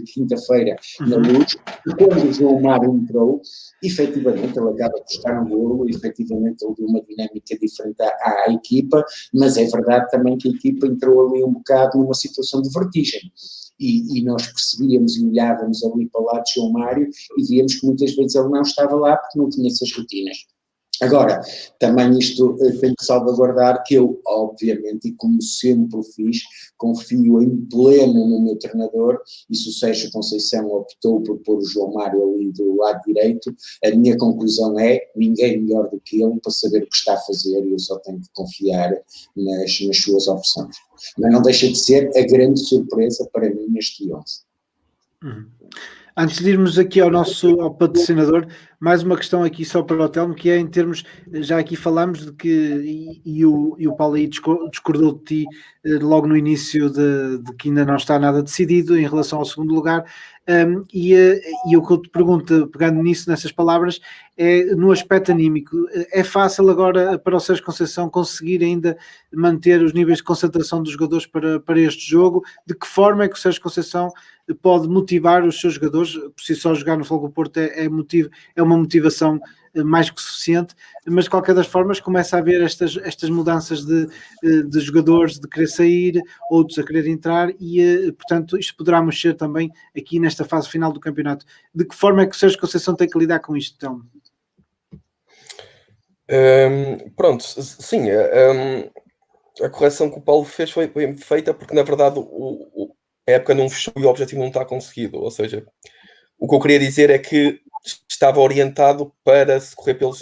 quinta-feira, na Luz, quando o João Mário entrou, efetivamente ele acaba de buscar um golo, efetivamente ele deu uma dinâmica diferente à equipa, mas é verdade também que a equipa entrou ali um bocado numa situação de vertigem. E nós percebíamos e olhávamos ali para o lado de João Mário e víamos que muitas vezes ele não estava lá porque não tinha essas rotinas. Agora, também isto tem que salvaguardar que eu, obviamente, e como sempre o fiz, confio em pleno no meu treinador, e se o Sérgio Conceição optou por pôr o João Mário ali do lado direito, a minha conclusão é ninguém melhor do que ele para saber o que está a fazer e eu só tenho que confiar nas suas opções. Mas não deixa de ser a grande surpresa para mim neste 11. Antes de irmos aqui ao patrocinador, mais uma questão aqui só para o Telmo, que é em termos, já aqui falamos de que, e o Paulo aí discordou de ti logo no início de que ainda não está nada decidido em relação ao segundo lugar, e o que eu te pergunto, pegando nisso, nessas palavras, é no aspecto anímico, é fácil agora para o Sérgio Conceição conseguir ainda manter os níveis de concentração dos jogadores para este jogo? De que forma é que o Sérgio Conceição pode motivar os seus jogadores? Por si só jogar no Futebol do Porto é uma motivação mais que suficiente, mas de qualquer das formas começa a haver estas mudanças de jogadores, de querer sair, outros a querer entrar e, portanto, isto poderá mexer também aqui nesta fase final do campeonato. De que forma é que o Sérgio Conceição tem que lidar com isto, então? Pronto, sim, a correção que o Paulo fez foi bem feita porque, na verdade, a época não fechou e o objetivo não está conseguido, ou seja, o que eu queria dizer é que estava orientado para se correr pelo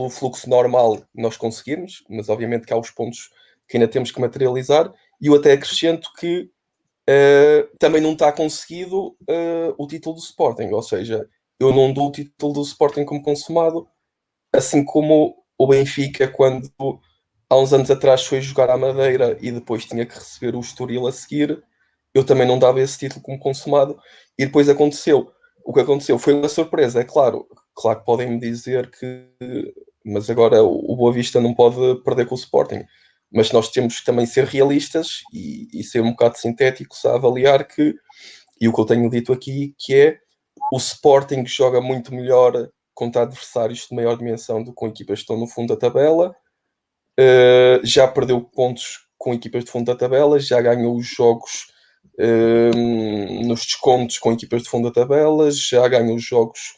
fluxo normal nós conseguirmos, mas obviamente que há os pontos que ainda temos que materializar, e eu até acrescento que também não está conseguido o título do Sporting, ou seja, eu não dou o título do Sporting como consumado, assim como o Benfica, quando há uns anos atrás foi jogar à Madeira e depois tinha que receber o Estoril a seguir, eu também não dava esse título como consumado, e depois aconteceu. O que aconteceu foi uma surpresa, é claro que podem-me dizer que mas agora o Boa Vista não pode perder com o Sporting, mas nós temos que também ser realistas e ser um bocado sintéticos a avaliar que, e o que eu tenho dito aqui, que é o Sporting joga muito melhor contra adversários de maior dimensão do que com equipas que estão no fundo da tabela, já perdeu pontos com equipas de fundo da tabela, já ganhou os jogos nos descontos com equipas de fundo da tabela, já ganhou os jogos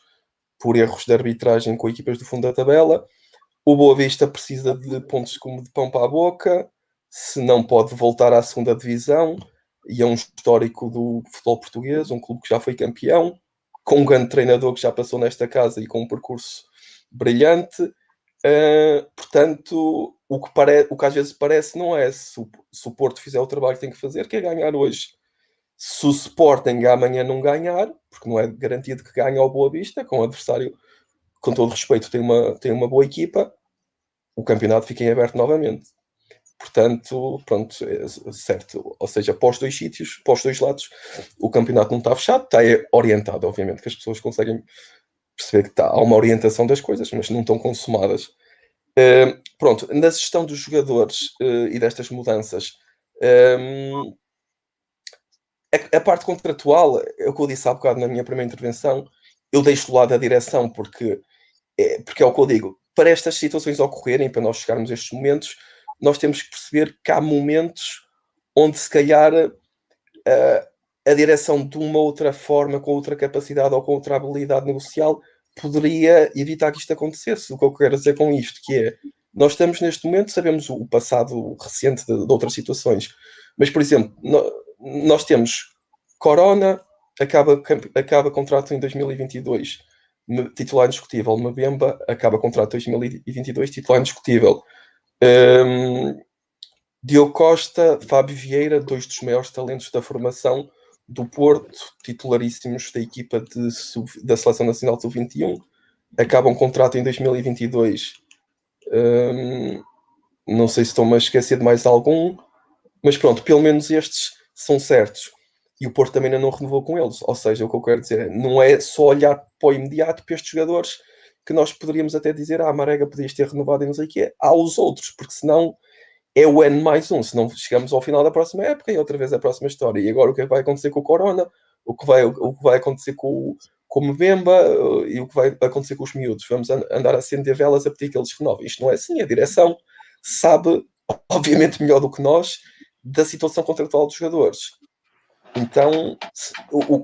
por erros de arbitragem com equipas do fundo da tabela, O Boa Vista precisa de pontos como de pão para a boca, se não pode voltar à segunda divisão, e é um histórico do futebol português, um clube que já foi campeão, com um grande treinador que já passou nesta casa e com um percurso brilhante. Portanto, o que às vezes parece não é, se o Porto fizer o trabalho que tem que fazer, que é ganhar hoje. Se o Sporting amanhã não ganhar, porque não é garantido que ganhe ao Boa Vista, com o adversário, com todo respeito, tem uma boa equipa, o campeonato fica em aberto novamente. Portanto, pronto, certo. Ou seja, para os dois sítios, para os dois lados, o campeonato não está fechado, está orientado, obviamente, que as pessoas conseguem perceber que há uma orientação das coisas, mas não estão consumadas. Pronto, na gestão dos jogadores e destas mudanças, a parte contratual, é o que eu disse há bocado na minha primeira intervenção, eu deixo do lado da direção, porque é o que eu digo, para estas situações ocorrerem, para nós chegarmos a estes momentos, nós temos que perceber que há momentos onde se calhar a direção de uma outra forma, com outra capacidade ou com outra habilidade negocial, poderia evitar que isto acontecesse. O que eu quero dizer com isto, que é, nós estamos neste momento, sabemos o passado recente de outras situações, mas, por exemplo, nós temos Corona, acaba contrato em 2022, titular indiscutível. Mbemba acaba contrato em 2022, titular indiscutível. Diogo Costa, Fábio Vieira, dois dos maiores talentos da formação do Porto, titularíssimos da equipa da Seleção Nacional do 21, acabam contrato em 2022. Não sei se estou-me a esquecer de mais algum, mas pronto, pelo menos estes são certos. E o Porto também ainda não renovou com eles. Ou seja, o que eu quero dizer não é só olhar para o imediato, para estes jogadores, que nós poderíamos até dizer, Marega podias ter renovado e não sei o quê. Há os outros, porque senão é o N mais um. Senão chegamos ao final da próxima época e outra vez a próxima história. E agora o que vai acontecer com o Corona? O que vai acontecer com o Mbemba e o que vai acontecer com os miúdos? Vamos andar a acender velas a pedir que eles renovem. Isto não é assim. A direção sabe, obviamente, melhor do que nós, da situação contratual dos jogadores. Então,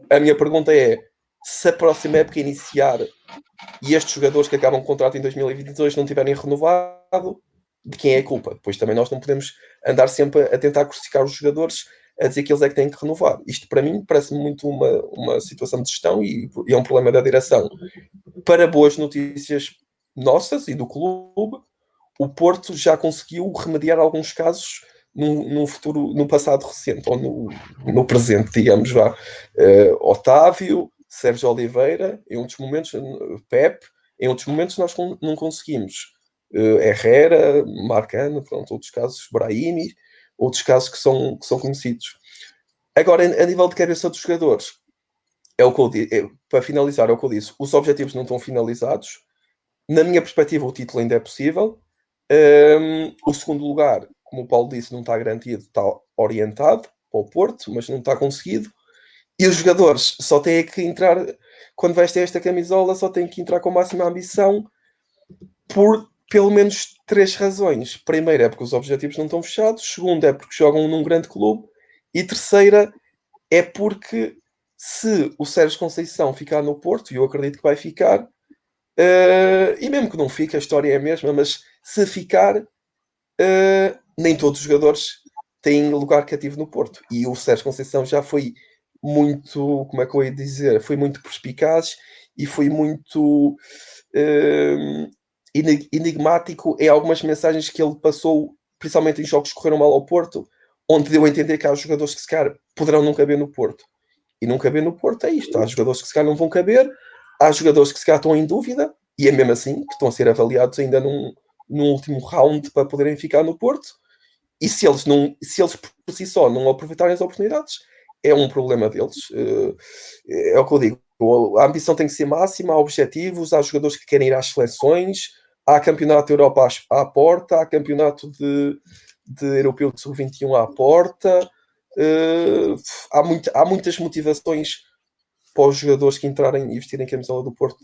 a minha pergunta é, se a próxima época iniciar e estes jogadores que acabam o contrato em 2022 não tiverem renovado, de quem é a culpa? Pois também nós não podemos andar sempre a tentar crucificar os jogadores, a dizer que eles é que têm que renovar. Isto, para mim, parece muito uma situação de gestão e é um problema da direção. Para boas notícias nossas e do clube, o Porto já conseguiu remediar alguns casos no passado recente, ou no presente, digamos, vá. Otávio, Sérgio Oliveira, em outros momentos, Pep, em outros momentos nós não conseguimos. Herrera, Marcano, pronto, outros casos, Brahimi, outros casos que são conhecidos. Agora, a nível de cabeça dos jogadores, é o que eu disse, para finalizar, é o que eu disse, os objetivos não estão finalizados. Na minha perspectiva, o título ainda é possível. O segundo lugar, como o Paulo disse, não está garantido, está orientado para o Porto, mas não está conseguido. E os jogadores só têm que entrar, quando vestem esta camisola, só têm que entrar com a máxima ambição por pelo menos 3 razões. Primeira é porque os objetivos não estão fechados. Segunda é porque jogam num grande clube. E terceira é porque se o Sérgio Conceição ficar no Porto, e eu acredito que vai ficar, e mesmo que não fique, a história é a mesma, mas se ficar, nem todos os jogadores têm lugar cativo no Porto. E o Sérgio Conceição já foi muito, como é que eu ia dizer, foi muito perspicaz e foi muito enigmático em algumas mensagens que ele passou, principalmente em jogos que correram mal ao Porto, onde deu a entender que há jogadores que se calhar poderão não caber no Porto. E não caber no Porto é isto. Há jogadores que se calhar não vão caber, há jogadores que se calhar estão em dúvida, e é mesmo assim que estão a ser avaliados ainda num último round para poderem ficar no Porto. E se eles por si só não aproveitarem as oportunidades, é um problema deles. É o que eu digo. A ambição tem que ser máxima, há objetivos, há jogadores que querem ir às seleções, há campeonato da Europa à porta, há campeonato de europeu de sub-21 à porta. Há muitas motivações para os jogadores que entrarem e vestirem a camisola do Porto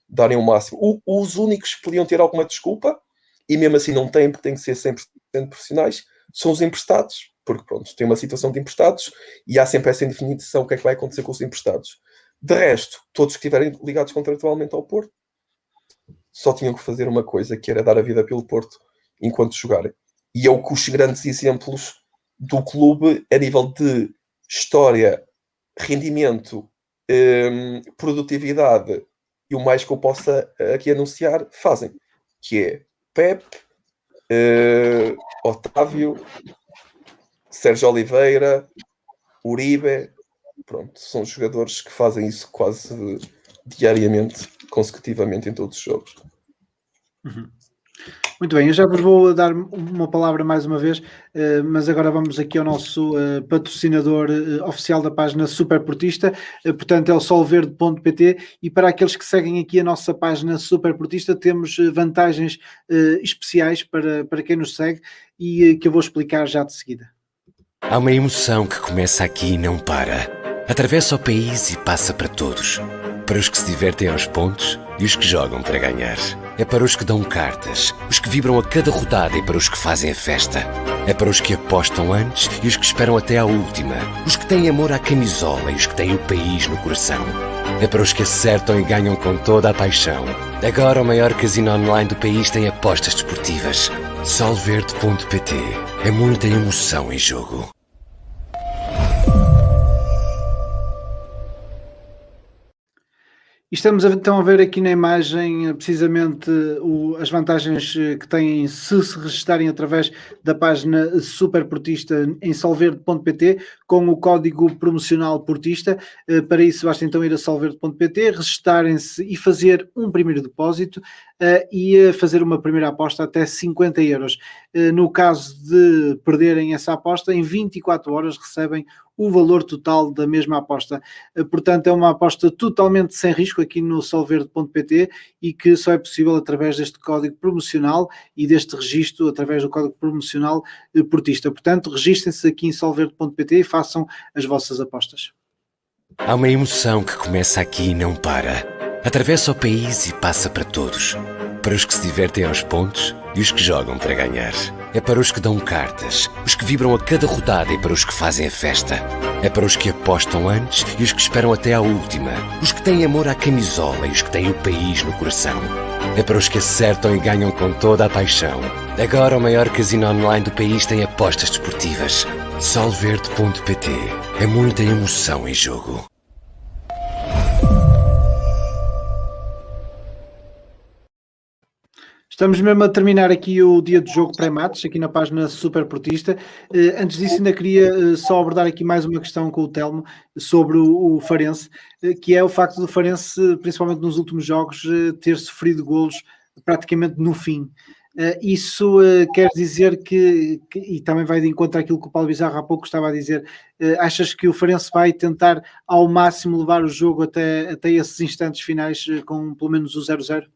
darem o máximo. Os únicos que podiam ter alguma desculpa, e mesmo assim não têm, porque têm que ser 100% profissionais, são os emprestados, porque pronto, tem uma situação de emprestados e há sempre essa indefinição o que é que vai acontecer com os emprestados. De resto, todos que estiverem ligados contratualmente ao Porto só tinham que fazer uma coisa, que era dar a vida pelo Porto enquanto jogarem. E é o que os grandes exemplos do clube, a nível de história, rendimento, produtividade e o mais que eu possa aqui anunciar, fazem. Que é Pep, Otávio, Sérgio Oliveira, Uribe. Pronto, são jogadores que fazem isso quase diariamente, consecutivamente em todos os jogos. Muito bem, eu já vos vou dar uma palavra mais uma vez, mas agora vamos aqui ao nosso patrocinador oficial da página Superportista, portanto é o solverde.pt, e para aqueles que seguem aqui a nossa página Superportista temos vantagens especiais para quem nos segue e que eu vou explicar já de seguida. Há uma emoção que começa aqui e não para. Atravessa o país e passa para todos. Para os que se divertem aos pontos e os que jogam para ganhar. É para os que dão cartas, os que vibram a cada rodada e para os que fazem a festa. É para os que apostam antes e os que esperam até à última. Os que têm amor à camisola e os que têm o país no coração. É para os que acertam e ganham com toda a paixão. Agora o maior casino online do país tem apostas desportivas. Solverde.pt. É muita emoção em jogo. E estamos então a ver aqui na imagem precisamente as vantagens que têm se registarem através da página Superportista em solverde.pt com o código promocional portista. Para isso basta então ir a solverde.pt, registarem-se e fazer um primeiro depósito e fazer uma primeira aposta até 50 euros. No caso de perderem essa aposta, em 24 horas recebem o valor total da mesma aposta. Portanto, é uma aposta totalmente sem risco aqui no solverde.pt e que só é possível através deste código promocional e deste registro através do código promocional portista. Portanto, registrem-se aqui em solverde.pt e façam as vossas apostas. Há uma emoção que começa aqui e não para. Atravessa o país e passa para todos. Para os que se divertem aos pontos e os que jogam para ganhar. É para os que dão cartas, os que vibram a cada rodada e para os que fazem a festa. É para os que apostam antes e os que esperam até à última. Os que têm amor à camisola e os que têm o país no coração. É para os que acertam e ganham com toda a paixão. Agora o maior casino online do país tem apostas desportivas. Solverde.pt. É muita emoção em jogo. Estamos mesmo a terminar aqui o dia de jogo pré-mates, aqui na página Superportista. Antes disso, ainda queria só abordar aqui mais uma questão com o Telmo sobre o Farense, que é o facto do Farense, principalmente nos últimos jogos, ter sofrido golos praticamente no fim. Isso quer dizer que, e também vai de encontro àquilo que o Paulo Bizarro há pouco estava a dizer, achas que o Farense vai tentar ao máximo levar o jogo até esses instantes finais com pelo menos o 0-0?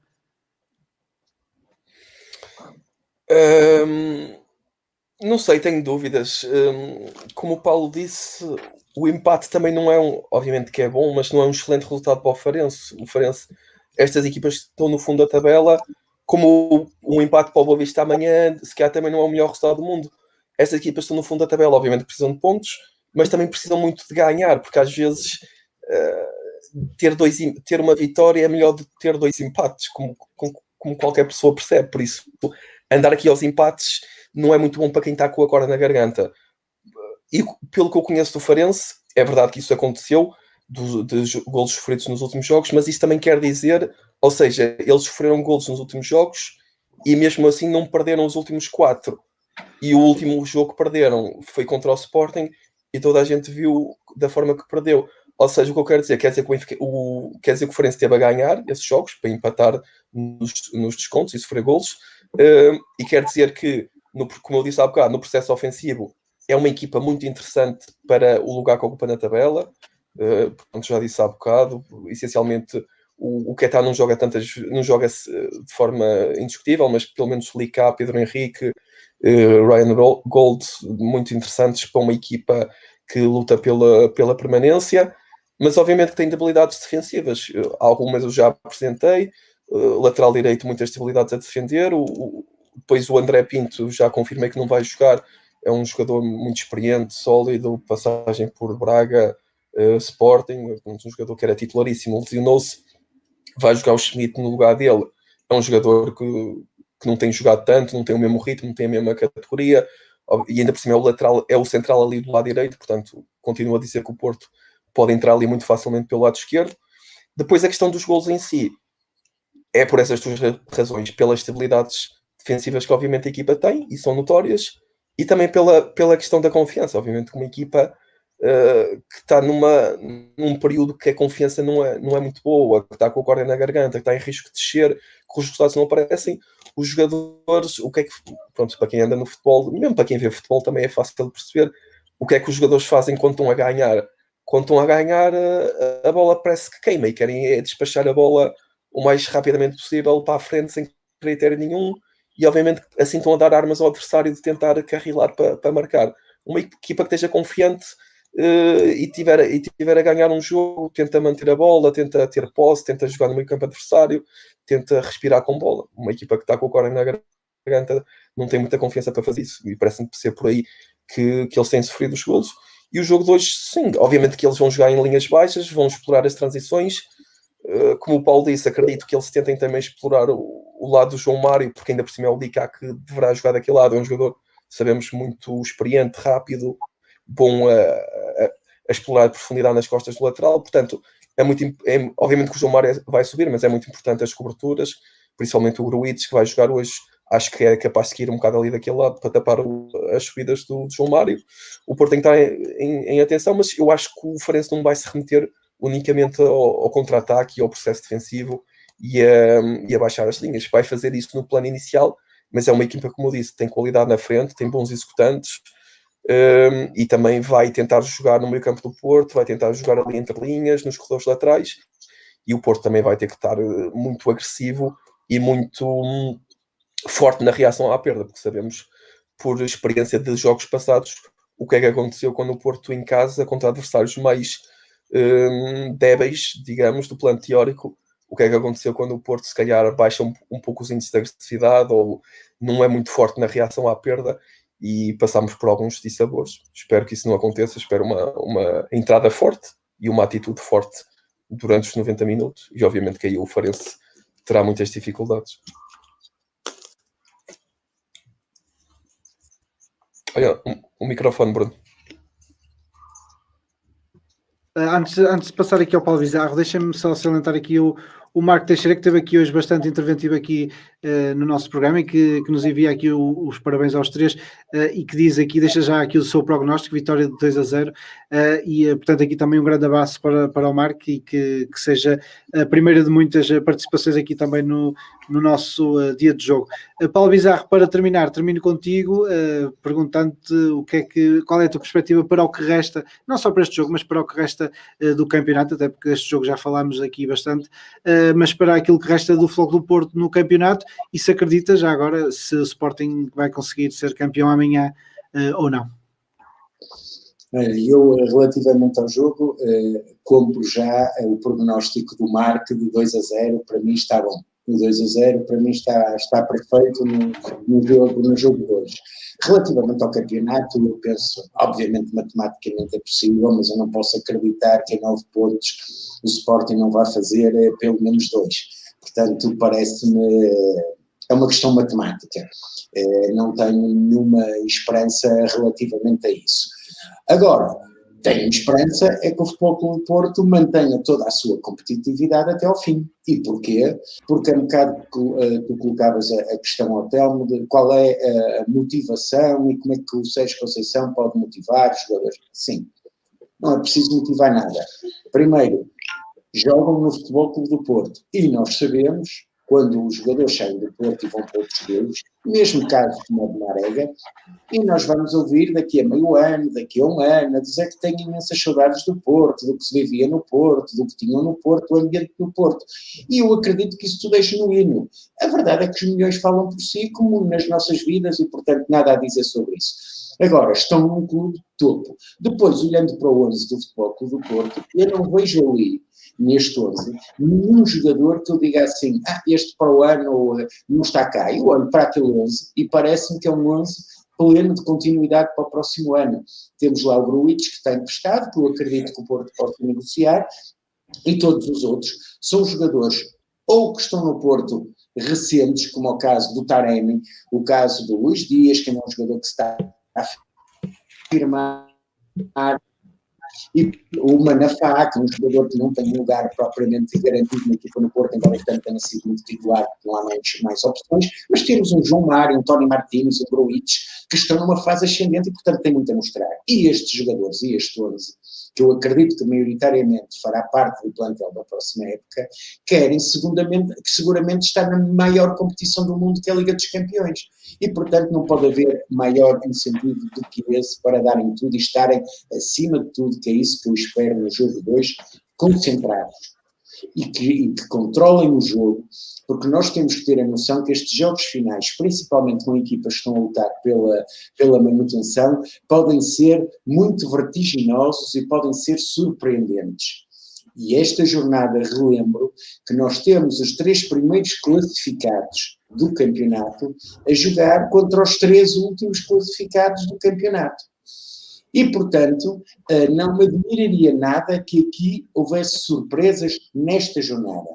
Não sei, tenho dúvidas. Como o Paulo disse, o empate também não é obviamente que é bom, mas não é um excelente resultado para o Farense. Estas equipas estão no fundo da tabela, como um empate para o Boa Vista amanhã, se calhar também não é o melhor resultado do mundo. Estas equipas estão no fundo da tabela, obviamente precisam de pontos, mas também precisam muito de ganhar, porque às vezes ter uma vitória é melhor do que ter 2 empates, como qualquer pessoa percebe. Por isso, andar aqui aos empates não é muito bom para quem está com a corda na garganta. E pelo que eu conheço do Farense, é verdade que isso aconteceu, de golos sofridos nos últimos jogos, mas isso também quer dizer, ou seja, eles sofreram golos nos últimos jogos e mesmo assim não perderam os últimos 4. E o último jogo que perderam foi contra o Sporting e toda a gente viu da forma que perdeu. Ou seja, o que eu quero dizer, quer dizer que o Farense teve a ganhar esses jogos para empatar nos descontos e sofrer golos. E quer dizer que, como eu disse há bocado, no processo ofensivo é uma equipa muito interessante para o lugar que ocupa na tabela. Portanto, já disse há bocado, essencialmente o Keita não joga de forma indiscutível, mas pelo menos Licá, Pedro Henrique, Ryan Gold, muito interessantes para uma equipa que luta pela permanência, mas obviamente que tem debilidades defensivas. Algumas eu já apresentei. Lateral direito, muitas debilidades a defender. Depois o André Pinto, já confirmei que não vai jogar. É um jogador muito experiente, sólido, passagem por Braga, Sporting, um jogador que era titularíssimo, lesionou-se, vai jogar o Schmidt no lugar dele, é um jogador que não tem jogado tanto, não tem o mesmo ritmo, não tem a mesma categoria, e ainda por cima é o central ali do lado direito, portanto, continuo a dizer que o Porto pode entrar ali muito facilmente pelo lado esquerdo. Depois a questão dos golos em si, é por essas duas razões, pelas estabilidades defensivas que obviamente a equipa tem, e são notórias, e também pela questão da confiança, obviamente uma equipa que está num período que a confiança não é muito boa, que está com a corda na garganta, que está em risco de descer, que os resultados não aparecem, os jogadores, o que é que, pronto, para quem anda no futebol, mesmo para quem vê futebol também é fácil de perceber o que é que os jogadores fazem quando estão a ganhar. Quando estão a ganhar, a bola parece que queima e querem despachar a bola o mais rapidamente possível para a frente sem critério nenhum, e obviamente assim estão a dar armas ao adversário de tentar carrilar para marcar. Uma equipa que esteja confiante e tiver a ganhar um jogo, tenta manter a bola, tenta ter posse, tenta jogar no meio campo adversário, tenta respirar com bola. Uma equipa que está com o corno na garganta não tem muita confiança para fazer isso, e parece-me ser por aí que eles têm sofrido os golos. E o jogo de hoje, sim, obviamente que eles vão jogar em linhas baixas, vão explorar as transições. Como o Paulo disse, acredito que eles tentem também explorar o lado do João Mário, porque ainda por cima é o Dicá que deverá jogar daquele lado. É um jogador, sabemos, muito experiente, rápido, bom a explorar a profundidade nas costas do lateral. Portanto, obviamente que o João Mário vai subir, mas é muito importante as coberturas, principalmente o Gruitch, que vai jogar hoje. Acho que é capaz de seguir um bocado ali daquele lado para tapar as subidas do João Mário. O Porto tem que estar em atenção, mas eu acho que o Farense não vai se remeter unicamente ao contra-ataque e ao processo defensivo e a baixar as linhas. Vai fazer isso no plano inicial, mas é uma equipa, como eu disse, tem qualidade na frente, tem bons executantes, e também vai tentar jogar no meio campo do Porto, vai tentar jogar ali entre linhas, nos corredores laterais, e o Porto também vai ter que estar muito agressivo e muito forte na reação à perda, porque sabemos por experiência de jogos passados o que é que aconteceu quando o Porto em casa, contra adversários mais débeis, digamos, do plano teórico, o que é que aconteceu quando o Porto se calhar baixa um pouco os índices de agressividade ou não é muito forte na reação à perda, e passamos por alguns dissabores. Espero que isso não aconteça, espero uma entrada forte e uma atitude forte durante os 90 minutos, e obviamente que aí o Farense terá muitas dificuldades. Olha, o microfone, Bruno. Antes de passar aqui ao Paulo Bizarro, deixem-me só salientar aqui o Marco Teixeira, que esteve aqui hoje bastante interventivo aqui no nosso programa e que nos envia aqui os parabéns aos três e que diz aqui, deixa já aqui o seu prognóstico, vitória de 2-0 e portanto aqui também um grande abraço para o Marco e que seja a primeira de muitas participações aqui também no nosso dia de jogo. Paulo Bizarro, para terminar, termino contigo perguntando-te qual é a tua perspectiva para o que resta, não só para este jogo, mas para o que resta do campeonato, até porque este jogo já falámos aqui bastante, mas para aquilo que resta do Floco do Porto no campeonato, e se acredita já agora se o Sporting vai conseguir ser campeão amanhã ou não. Eu, relativamente ao jogo, compro já o prognóstico do Marco de 2-0, para mim está bom. O 2-0 para mim está perfeito no jogo de hoje. Relativamente ao campeonato, eu penso, obviamente matematicamente é possível, mas eu não posso acreditar que em 9 pontos o Sporting não vai fazer pelo menos 2. Portanto, parece-me, é uma questão matemática. Não tenho nenhuma esperança relativamente a isso. Agora, tenho esperança é que o Futebol Clube do Porto mantenha toda a sua competitividade até ao fim. E porquê? Porque é um bocado que tu colocavas a questão ao Telmo de qual é a motivação e como é que o Sérgio Conceição pode motivar os jogadores. Sim, não é preciso motivar nada. Primeiro, jogam no Futebol Clube do Porto e nós sabemos, quando os jogadores saem do Porto e vão para outros clubes, mesmo casos como o de Marega, e nós vamos ouvir daqui a meio ano, daqui a um ano, a dizer que têm imensas saudades do Porto, do que se vivia no Porto, do que tinham no Porto, o ambiente do Porto. E eu acredito que isso tudo é genuíno. A verdade é que os milhões falam por si, como nas nossas vidas, e portanto nada a dizer sobre isso. Agora, estão num clube de topo. Depois, olhando para o 11 do Futebol Clube do Porto, eu não vejo ali, neste 11, nenhum jogador que eu diga assim, este para o ano não está cá. Eu olho para aquele 11 e parece-me que é um 11 pleno de continuidade para o próximo ano. Temos lá o Gruitch, que está emprestado, que eu acredito que o Porto possa negociar, e todos os outros são jogadores ou que estão no Porto recentes, como o caso do Taremi, o caso do Luís Dias, que é um jogador que se está a afirmar, e o Manafá, que é um jogador que não tem um lugar propriamente garantido na equipa no Porto, embora tanto tenha sido muito titular, não há mais opções, mas temos um João Mário, um Tony Martins, um Gruitch, que estão numa fase ascendente e, portanto, têm muito a mostrar. E estes jogadores, e este 11, que eu acredito que maioritariamente fará parte do plantel da próxima época, querem seguramente estar na maior competição do mundo, que é a Liga dos Campeões. E, portanto, não pode haver maior incentivo do que esse para darem tudo e estarem, acima de tudo, que é isso que eu espero no jogo 2, concentrados. E que controlem o jogo, porque nós temos que ter a noção que estes jogos finais, principalmente com equipas que estão a lutar pela manutenção, podem ser muito vertiginosos e podem ser surpreendentes. E esta jornada, relembro, que nós temos os 3 primeiros classificados do campeonato a jogar contra os 3 últimos classificados do campeonato. E, portanto, não me admiraria nada que aqui houvesse surpresas nesta jornada.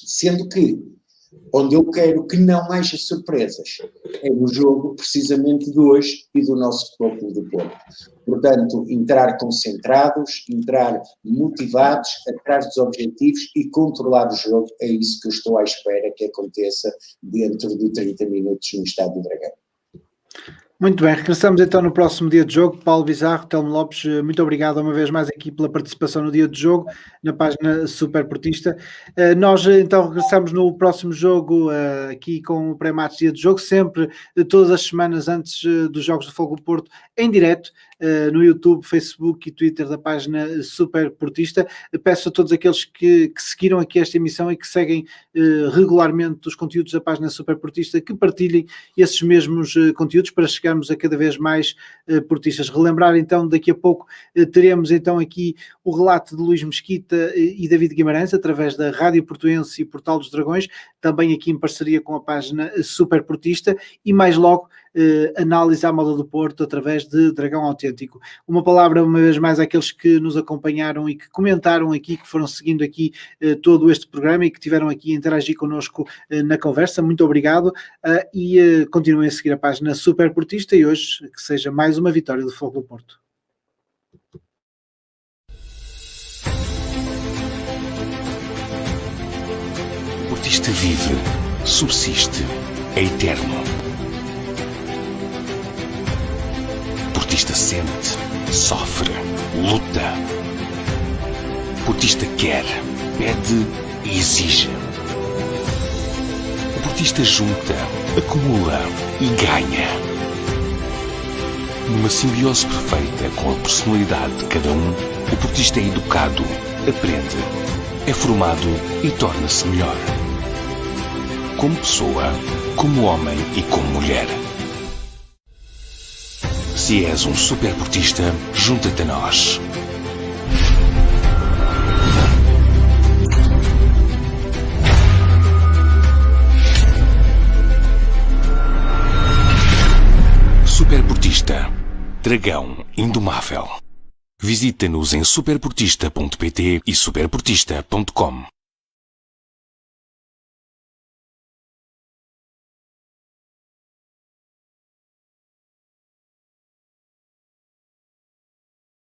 Sendo que, onde eu quero que não haja surpresas, é no jogo precisamente de hoje e do nosso Futebol Clube do Porto. Portanto, entrar concentrados, entrar motivados, atrás dos objetivos e controlar o jogo, é isso que eu estou à espera que aconteça dentro de 30 minutos no Estádio do Dragão. Muito bem, regressamos então no próximo dia de jogo. Paulo Bizarro, Telmo Lopes, muito obrigado uma vez mais aqui pela participação no dia de jogo, na página Super Portista. Nós então regressamos no próximo jogo aqui com o pré-match dia de jogo, sempre todas as semanas antes dos Jogos do Fogo do Porto, em direto, no YouTube, Facebook e Twitter da página Super Portista. Peço a todos aqueles que seguiram aqui esta emissão e que seguem regularmente os conteúdos da página Super Portista que partilhem esses mesmos conteúdos para chegarmos a cada vez mais portistas. Relembrar então, daqui a pouco teremos então aqui o relato de Luís Mesquita e David Guimarães através da Rádio Portuense e Portal dos Dragões, também aqui em parceria com a página Super Portista, e mais logo análise à moda do Porto através de Dragão Autêntico. Uma palavra uma vez mais àqueles que nos acompanharam e que comentaram aqui, que foram seguindo aqui todo este programa e que tiveram aqui a interagir connosco na conversa. Muito obrigado e continuem a seguir a página Super Portista e hoje que seja mais uma vitória do Fogo do Porto. O portista vive, subsiste, é eterno. O portista sente, sofre, luta. O portista quer, pede e exige. O portista junta, acumula e ganha. Numa simbiose perfeita com a personalidade de cada um, o portista é educado, aprende, é formado e torna-se melhor. Como pessoa, como homem e como mulher. Se és um super portista, junta-te a nós. Super Portista, Dragão Indomável. Visita-nos em superportista.pt e superportista.com.